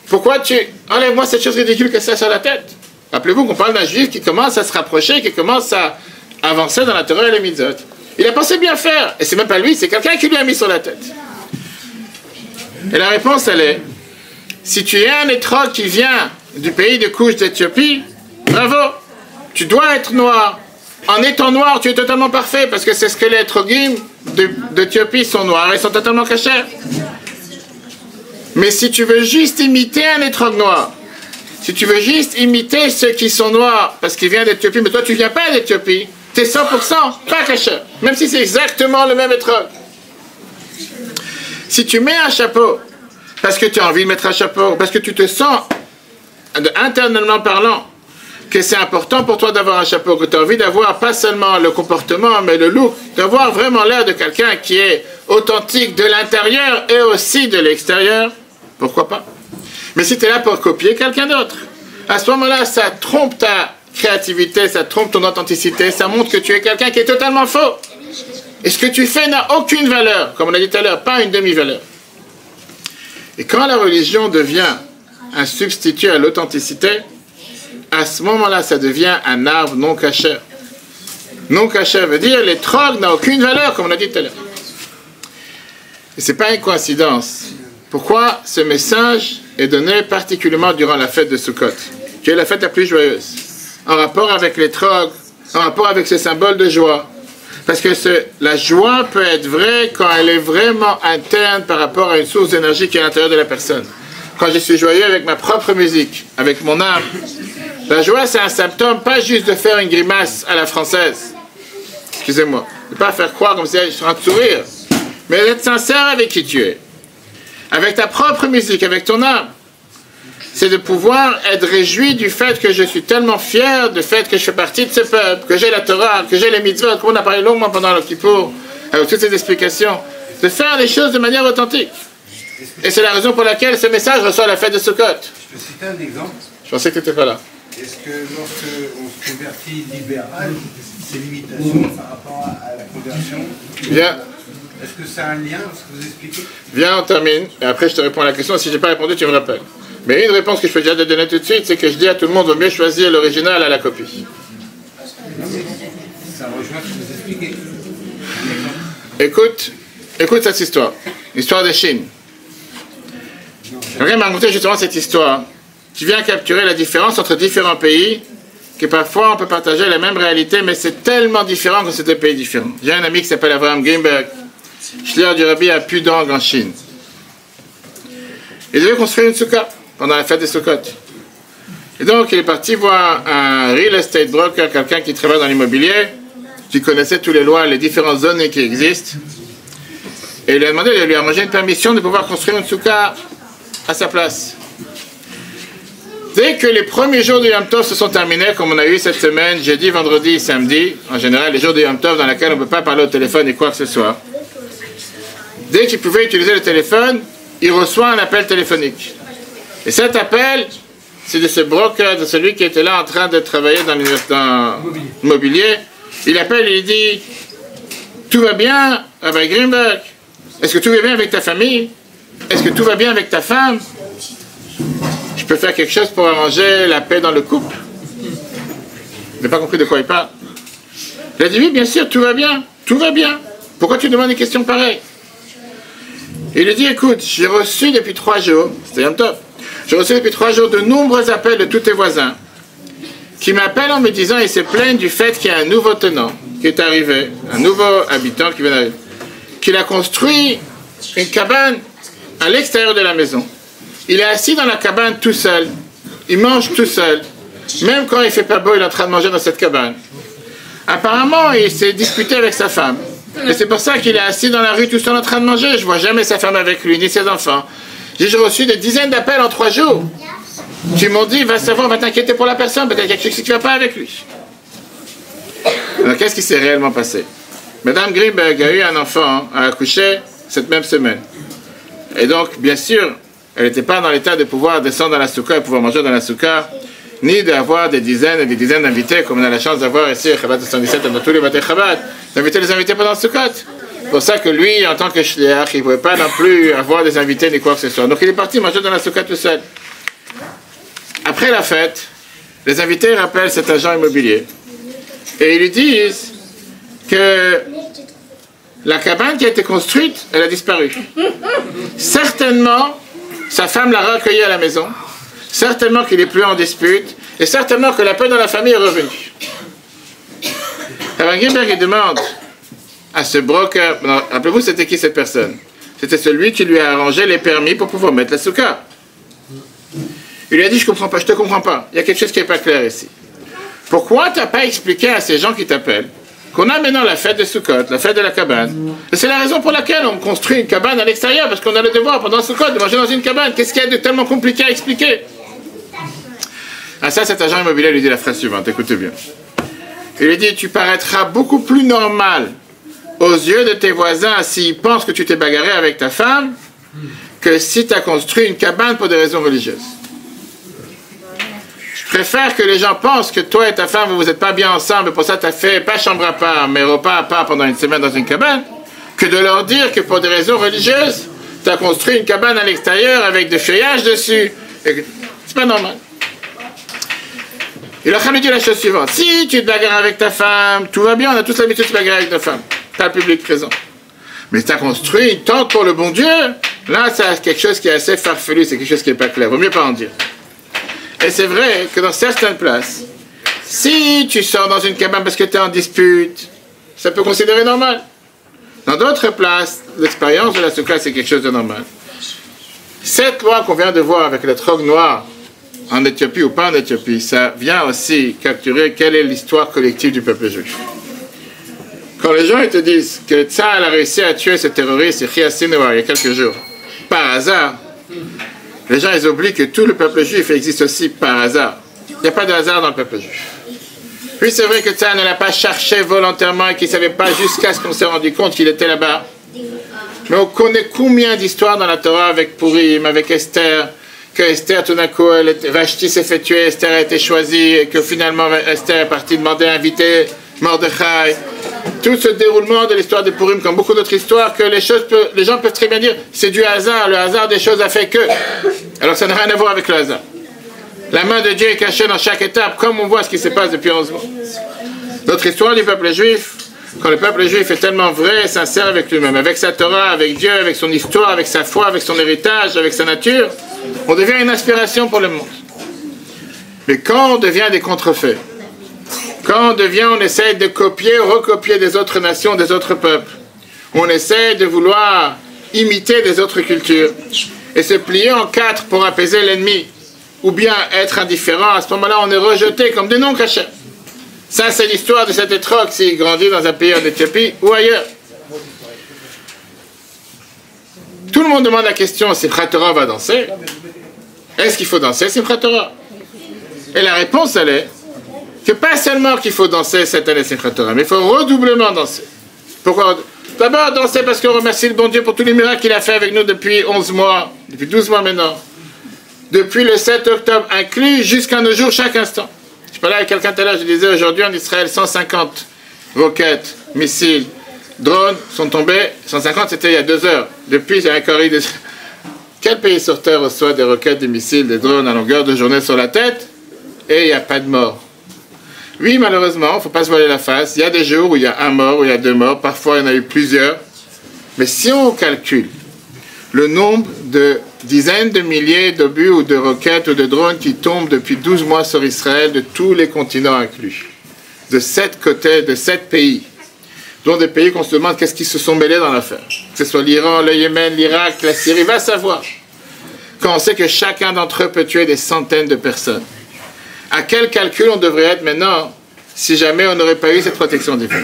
pourquoi tu enlèves-moi cette chose ridicule que ça sur la tête? Rappelez-vous qu'on parle d'un juif qui commence à se rapprocher, qui commence à avancer dans la Torah et les mitzvot. Il a pensé bien faire, et c'est même pas lui, c'est quelqu'un qui lui a mis sur la tête. Et la réponse, elle est, si tu es un étrog qui vient du pays de Couche d'Éthiopie, bravo, tu dois être noir. En étant noir, tu es totalement parfait, parce que c'est ce que les étrogim d'Éthiopie sont noirs, ils sont totalement cachers. Mais si tu veux juste imiter un étrog noir, si tu veux juste imiter ceux qui sont noirs, parce qu'ils viennent d'Éthiopie, mais toi tu viens pas d'Éthiopie, tu es 100% pas caché, même si c'est exactement le même étrog. Si tu mets un chapeau, parce que tu as envie de mettre un chapeau, parce que tu te sens, internellement parlant, que c'est important pour toi d'avoir un chapeau, que tu as envie d'avoir pas seulement le comportement, mais le look, d'avoir vraiment l'air de quelqu'un qui est authentique de l'intérieur et aussi de l'extérieur, pourquoi pas? Mais si tu es là pour copier quelqu'un d'autre, à ce moment-là, ça trompe ta créativité, ça trompe ton authenticité, ça montre que tu es quelqu'un qui est totalement faux. Et ce que tu fais n'a aucune valeur, comme on a dit tout à l'heure, pas une demi-valeur. Et quand la religion devient un substitut à l'authenticité, à ce moment-là, ça devient un arbre non caché. Non caché veut dire l'étrog n'a aucune valeur, comme on a dit tout à l'heure. Et ce n'est pas une coïncidence. Pourquoi ce message est donné particulièrement durant la fête de Sukkot, qui est la fête la plus joyeuse, en rapport avec l'étrog, en rapport avec ce symbole de joie. Parce que la joie peut être vraie quand elle est vraiment interne par rapport à une source d'énergie qui est à l'intérieur de la personne. Quand je suis joyeux avec ma propre musique, avec mon âme, la joie c'est un symptôme, pas juste de faire une grimace à la française. Excusez-moi. De ne pas faire croire comme si je suis en train de sourire. Mais d'être sincère avec qui tu es. Avec ta propre musique, avec ton âme. C'est de pouvoir être réjoui du fait que je suis tellement fier du fait que je fais partie de ce peuple, que j'ai la Torah, que j'ai les mitzvot, comme on a parlé longuement pendant le Kippour, avec toutes ces explications. De faire les choses de manière authentique. Et c'est la raison pour laquelle ce message reçoit la fête de Sukkot. Je peux citer un exemple. Je pensais que tu n'étais pas là. Est-ce que lorsqu'on se convertit libéral, c'est l'imitation par rapport à la conversion? Viens. Est-ce que c'est un lien, ce que vous expliquez? Viens, on termine. Et après, je te réponds à la question. Si je n'ai pas répondu, tu me rappelles. Mais une réponse que je peux déjà te donner tout de suite, c'est que je dis à tout le monde, vaut mieux choisir l'original à la copie. Ça rejoint ce que vous expliquez. Écoute cette histoire. L'histoire de Chine. Quelqu'un m'a raconté justement cette histoire qui vient capturer la différence entre différents pays, que parfois on peut partager la même réalité, mais c'est tellement différent que c'est deux pays différents. J'ai un ami qui s'appelle Abraham Greenberg, Schlier du Rabbi à Pudong en Chine. Il devait construire une soukha pendant la fête des Sukkot. Et donc il est parti voir un real estate broker, quelqu'un qui travaille dans l'immobilier, qui connaissait toutes les lois, les différentes zones qui existent. Et il lui a demandé de lui arranger une permission de pouvoir construire une soukha à sa place. Dès que les premiers jours du Yom Tov se sont terminés, comme on a eu cette semaine, jeudi, vendredi, samedi, en général les jours du Yom Tov dans lesquels on ne peut pas parler au téléphone et quoi que ce soit, dès qu'il pouvait utiliser le téléphone, il reçoit un appel téléphonique. Et cet appel, c'est de ce broker, de celui qui était là en train de travailler dans l'immobilier. Il appelle et il dit « Tout va bien avec Greenberg? Est-ce que tout va bien avec ta famille? Est-ce que tout va bien avec ta femme? Je peux faire quelque chose pour arranger la paix dans le couple? » Il n'a pas compris de quoi il parle. Il a dit « Oui, bien sûr, tout va bien. Tout va bien. Pourquoi tu demandes des questions pareilles? » Il lui dit « Écoute, j'ai reçu depuis 3 jours, c'était Yom Tov, j'ai reçu depuis 3 jours de nombreux appels de tous tes voisins qui m'appellent en me disant, ils se plaignent du fait qu'il y a un nouveau tenant qui est arrivé, un nouveau habitant qui vient d'arriver, qu'il a construit une cabane à l'extérieur de la maison. Il est assis dans la cabane tout seul, il mange tout seul, même quand il fait pas beau, il est en train de manger dans cette cabane. Apparemment, il s'est disputé avec sa femme. Et c'est pour ça qu'il est assis dans la rue tout seul en train de manger. Je vois jamais sa femme avec lui, ni ses enfants. J'ai reçu des dizaines d'appels en 3 jours. Qui m'ont dit, va savoir, va t'inquiéter pour la personne, peut-être qu'il y a quelque chose qui ne va pas avec lui. Alors qu'est-ce qui s'est réellement passé? Madame Greenberg a eu un enfant à accoucher cette même semaine. Et donc, bien sûr, elle n'était pas dans l'état de pouvoir descendre dans la soukha et pouvoir manger dans la soukha, ni d'avoir des dizaines et des dizaines d'invités, comme on a la chance d'avoir ici à Chabad 77 dans tous les Bate Chabad, d'inviter les invités pendant le soukhat. C'est pour ça que lui, en tant que shliach, il ne pouvait pas non plus avoir des invités ni quoi que ce soit. Donc il est parti manger dans la soukha tout seul. Après la fête, les invités rappellent cet agent immobilier et ils lui disent que la cabane qui a été construite, elle a disparu. Certainement, sa femme l'a recueilli à la maison. Certainement qu'il n'est plus en dispute, et certainement que la paix dans la famille est revenue. Rabbi Greenberg demande à ce broker, rappelez-vous c'était qui cette personne? C'était celui qui lui a arrangé les permis pour pouvoir mettre la soukha. Il lui a dit, je comprends pas, je te comprends pas, il y a quelque chose qui n'est pas clair ici. Pourquoi tu n'as pas expliqué à ces gens qui t'appellent qu'on a maintenant la fête de Sukkot, la fête de la cabane? Et c'est la raison pour laquelle on construit une cabane à l'extérieur, parce qu'on a le devoir pendant Sukkot de manger dans une cabane. Qu'est-ce qu'il y a de tellement compliqué à expliquer? À ça, cet agent immobilier lui dit la phrase suivante, écoutez bien. Il lui dit, tu paraîtras beaucoup plus normal aux yeux de tes voisins s'ils pensent que tu t'es bagarré avec ta femme que si tu as construit une cabane pour des raisons religieuses. Je préfère que les gens pensent que toi et ta femme, vous n'êtes pas bien ensemble, et pour ça tu as fait, pas chambre à part, mais repas à part pendant une semaine dans une cabane, que de leur dire que pour des raisons religieuses, tu as construit une cabane à l'extérieur avec des feuillages dessus. C'est pas normal. Il a lui dit la chose suivante. Si tu te bagarres avec ta femme, tout va bien, on a tous l'habitude de se bagarrer avec ta femme. Tu as le public présent. Mais tu as construit une tente pour le bon Dieu, là, c'est quelque chose qui est assez farfelu, c'est quelque chose qui n'est pas clair. Vaut mieux pas en dire. Et c'est vrai que dans certaines places, si tu sors dans une cabane parce que tu es en dispute, ça peut considérer normal. Dans d'autres places, l'expérience de la soukha, c'est quelque chose de normal. Cette loi qu'on vient de voir avec le trog noir, en Éthiopie ou pas en Éthiopie, ça vient aussi capturer quelle est l'histoire collective du peuple juif. Quand les gens ils te disent que Tzahal a réussi à tuer ce terroriste, Yehia Sinwar, il y a quelques jours, par hasard, les gens ils oublient que tout le peuple juif existe aussi par hasard. Il n'y a pas de hasard dans le peuple juif. Oui, c'est vrai que Tzahal ne l'a pas cherché volontairement et qu'il ne savait pas jusqu'à ce qu'on s'est rendu compte qu'il était là-bas. Mais on connaît combien d'histoires dans la Torah avec Purim, avec Esther, que Esther, tout d'un coup, Vashti s'est fait tuer, Esther a été choisie, et que finalement Esther est partie demander à inviter Mordechai. tout ce déroulement de l'histoire de Purim, comme beaucoup d'autres histoires, que les gens peuvent très bien dire c'est du hasard, le hasard des choses a fait que. Alors ça n'a rien à voir avec le hasard. La main de Dieu est cachée dans chaque étape, comme on voit ce qui se passe depuis 11 mois. Notre histoire du peuple juif, quand le peuple juif est tellement vrai et sincère avec lui-même, avec sa Torah, avec Dieu, avec son histoire, avec sa foi, avec son héritage, avec sa nature, on devient une inspiration pour le monde. Mais quand on devient des contrefaits, quand on essaie de copier, recopier des autres nations, des autres peuples, on essaie de vouloir imiter des autres cultures et se plier en quatre pour apaiser l'ennemi, ou bien être indifférent, à ce moment-là on est rejeté comme des non-cachés. Ça c'est l'histoire de cet étroc s'il grandit dans un pays en Éthiopie ou ailleurs. Tout le monde demande la question, Simchat Torah va danser? Est-ce qu'il faut danser Simchat Torah? Et la réponse elle est que pas seulement qu'il faut danser cette année Simchat Torah, mais il faut redoublement danser. Pourquoi? D'abord danser parce qu'on remercie le bon Dieu pour tous les miracles qu'il a fait avec nous depuis 11 mois, depuis 12 mois maintenant. Depuis le 7 octobre inclus jusqu'à nos jours chaque instant. Je parlais avec quelqu'un tout à l'heure, je disais aujourd'hui en Israël 150 roquettes, missiles, drones sont tombés. 150 c'était il y a 2 heures. Depuis j'ai encore eu des... Quel pays sur terre reçoit des roquettes, des missiles, des drones à longueur de journée sur la tête et il n'y a pas de mort? Oui, malheureusement, il ne faut pas se voiler la face. Il y a des jours où il y a un mort, où il y a 2 morts. Parfois, il y en a eu plusieurs. Mais si on calcule le nombre de dizaines de milliers d'obus ou de roquettes ou de drones qui tombent depuis 12 mois sur Israël, de tous les continents inclus, de 7 côtés, de 7 pays, dont des pays qu'on se demande qu'est-ce qu'ils se sont mêlés dans l'affaire. Que ce soit l'Iran, le Yémen, l'Irak, la Syrie, va savoir. Quand on sait que chacun d'entre eux peut tuer des centaines de personnes. À quel calcul on devrait être maintenant si jamais on n'aurait pas eu cette protection divine?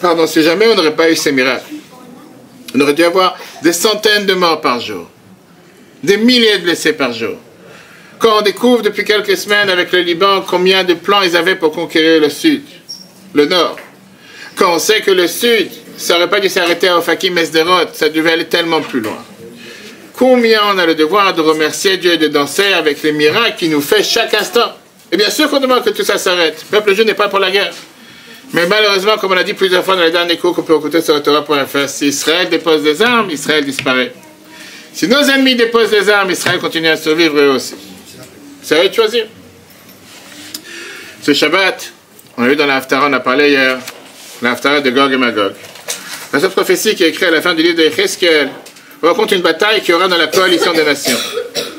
Pardon, si jamais on n'aurait pas eu ces miracles. On aurait dû avoir des centaines de morts par jour, des milliers de blessés par jour. Quand on découvre depuis quelques semaines avec le Liban combien de plans ils avaient pour conquérir le sud, le nord. Quand on sait que le sud, ça n'aurait pas dû s'arrêter à Ofakim et Sderot, ça devait aller tellement plus loin. Combien on a le devoir de remercier Dieu et de danser avec les miracles qu'il nous fait chaque instant. Et bien sûr qu'on demande que tout ça s'arrête. Le peuple juif n'est pas pour la guerre. Mais malheureusement, comme on l'a dit plusieurs fois dans les derniers cours qu'on peut écouter sur Torah.fr, si Israël dépose des armes, Israël disparaît. Si nos ennemis déposent des armes, Israël continue à survivre eux aussi. C'est à eux de choisir. Ce Shabbat, on a vu dans la Haftarah, on a parlé hier, la Haftarah de Gog et Magog. Dans cette prophétie qui est écrite à la fin du livre de Yecheskel, on raconte une bataille qui aura dans la coalition des nations.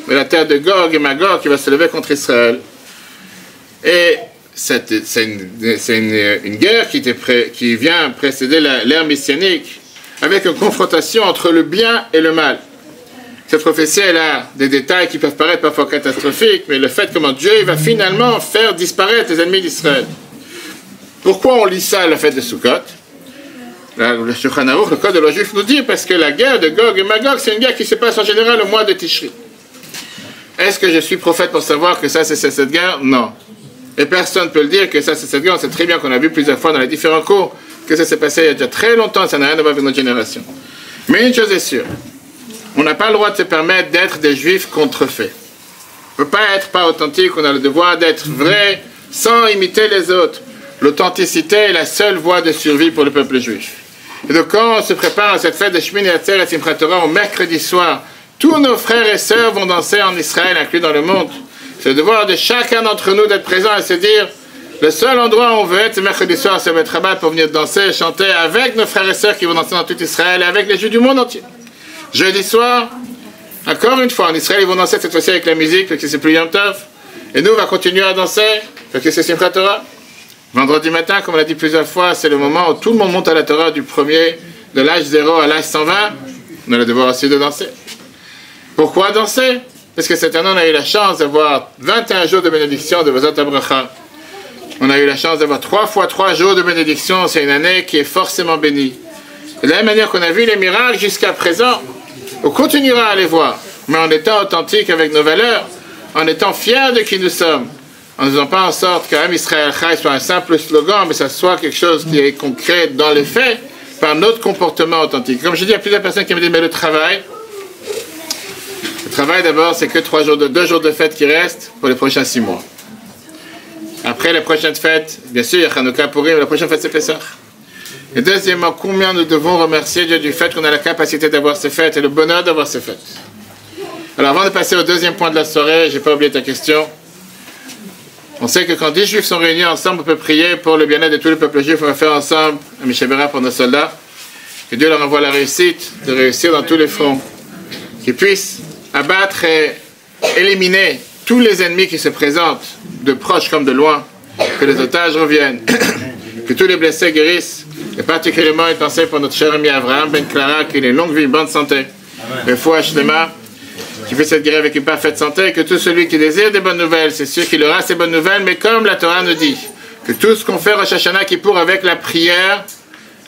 De la terre de Gog et Magog qui va se lever contre Israël. Et c'est une guerre qui vient précéder l'ère messianique avec une confrontation entre le bien et le mal. Cette prophétie, elle a des détails qui peuvent paraître parfois catastrophiques, mais le fait comment Dieu va finalement faire disparaître les ennemis d'Israël. Pourquoi on lit ça à la fête de Sukkot? Le Shulchan Aruch, le code de loi juif, nous dit parce que la guerre de Gog et Magog, c'est une guerre qui se passe en général au mois de Tishri. Est-ce que je suis prophète pour savoir que ça c'est cette guerre? Non. Et personne ne peut le dire que ça c'est cette guerre. On sait très bien qu'on a vu plusieurs fois dans les différents cours que ça s'est passé il y a déjà très longtemps, ça n'a rien à voir avec notre génération. Mais une chose est sûre, on n'a pas le droit de se permettre d'être des juifs contrefaits. On ne peut pas être pas authentique, on a le devoir d'être vrai sans imiter les autres. L'authenticité est la seule voie de survie pour le peuple juif. Et donc quand on se prépare à cette fête de Shmini Atzeres et Simchat Torah au mercredi soir, tous nos frères et sœurs vont danser en Israël, inclus dans le monde. C'est le devoir de chacun d'entre nous d'être présent et se dire, le seul endroit où on veut être, c'est mercredi soir à Semet Rabat pour venir danser et chanter avec nos frères et sœurs qui vont danser dans tout Israël et avec les Juifs du monde entier. Jeudi soir, encore une fois, en Israël, ils vont danser cette fois-ci avec la musique, parce que c'est plus Yom Tov. Et nous, on va continuer à danser, parce que c'est Simchat Torah. Vendredi matin, comme on l'a dit plusieurs fois, c'est le moment où tout le monde monte à la Torah du premier, de l'âge 0 à l'âge 120. On a le devoir aussi de danser. Pourquoi danser? Parce que cette année, on a eu la chance d'avoir 21 jours de bénédiction de Vazot Abracha. On a eu la chance d'avoir 3 fois 3 jours de bénédiction. C'est une année qui est forcément bénie. Et de la même manière qu'on a vu les miracles jusqu'à présent, on continuera à les voir, mais en étant authentique avec nos valeurs, en étant fiers de qui nous sommes, en ne faisant pas en sorte qu'Am Israël Chai soit un simple slogan, mais ça soit quelque chose qui est concret dans les faits, par notre comportement authentique. Comme je dis à plusieurs personnes qui me disent, mais le travail d'abord, c'est que 2 jours de fête qui restent pour les prochains 6 mois. Après les prochaines fêtes, bien sûr, il y a Hanouka Purim, la prochaine fête c'est Pessah. Et deuxièmement, combien nous devons remercier Dieu du fait qu'on a la capacité d'avoir ces fêtes et le bonheur d'avoir ces fêtes. Alors avant de passer au deuxième point de la soirée, je n'ai pas oublié ta question. On sait que quand 10 juifs sont réunis ensemble, on peut prier pour le bien-être de tout le peuple juif. On va faire ensemble un Mishabera pour nos soldats. Que Dieu leur envoie la réussite, de réussir dans tous les fronts. Qu'ils puissent abattre et éliminer tous les ennemis qui se présentent, de proche comme de loin. Que les otages reviennent. Que tous les blessés guérissent. Et particulièrement une pensée pour notre cher ami Abraham Ben Clara, qu'il ait une longue vie, bonne santé. Le foi Shlema, qui fait cette guérison avec une parfaite santé, et que tout celui qui désire des bonnes nouvelles, c'est sûr qu'il aura ces bonnes nouvelles, mais comme la Torah nous dit, que tout ce qu'on fait Rosh Hashanah Kippour avec la prière,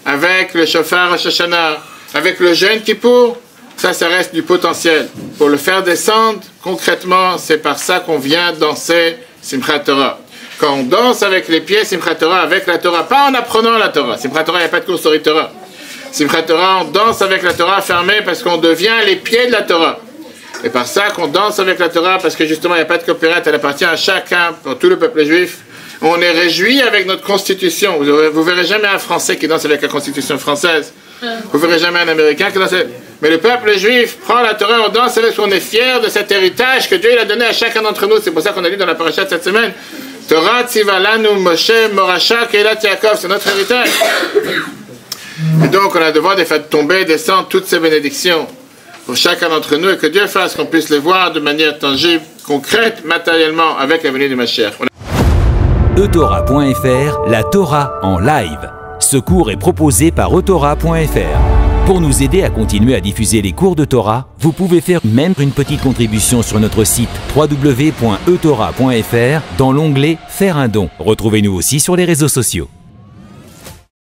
avec le shofar Rosh Hashanah, avec le jeûne Kippour, ça reste du potentiel. Pour le faire descendre, concrètement, c'est par ça qu'on vient danser Simchat Torah. Quand on danse avec les pieds, Simchat Torah, avec la Torah, pas en apprenant la Torah. Simchat Torah, il n'y a pas de cours sur la Torah. Simchat Torah, on danse avec la Torah fermée parce qu'on devient les pieds de la Torah. Et par ça qu'on danse avec la Torah, parce que justement il n'y a pas de copyright, elle appartient à chacun, pour tout le peuple juif. On est réjoui avec notre constitution. Vous verrez jamais un Français qui danse avec la constitution française. Vous verrez jamais un Américain qui danse avec... Mais le peuple juif prend la Torah, on danse avec, on est fier de cet héritage que Dieu il a donné à chacun d'entre nous. C'est pour ça qu'on a lu dans la paracha de cette semaine. Torah Tzivalanu Moshe Morasha Keilat Yaakov, c'est notre héritage. Et donc on a le devoir de faire tomber, descendre toutes ces bénédictions pour chacun d'entre nous et que Dieu fasse qu'on puisse les voir de manière tangible, concrète, matériellement avec la venue du Mashiach. Eutora.fr, la Torah en live. Ce cours est proposé par Eutora.fr. Pour nous aider à continuer à diffuser les cours de Torah, vous pouvez faire même une petite contribution sur notre site www.eutora.fr dans l'onglet « Faire un don ». Retrouvez-nous aussi sur les réseaux sociaux.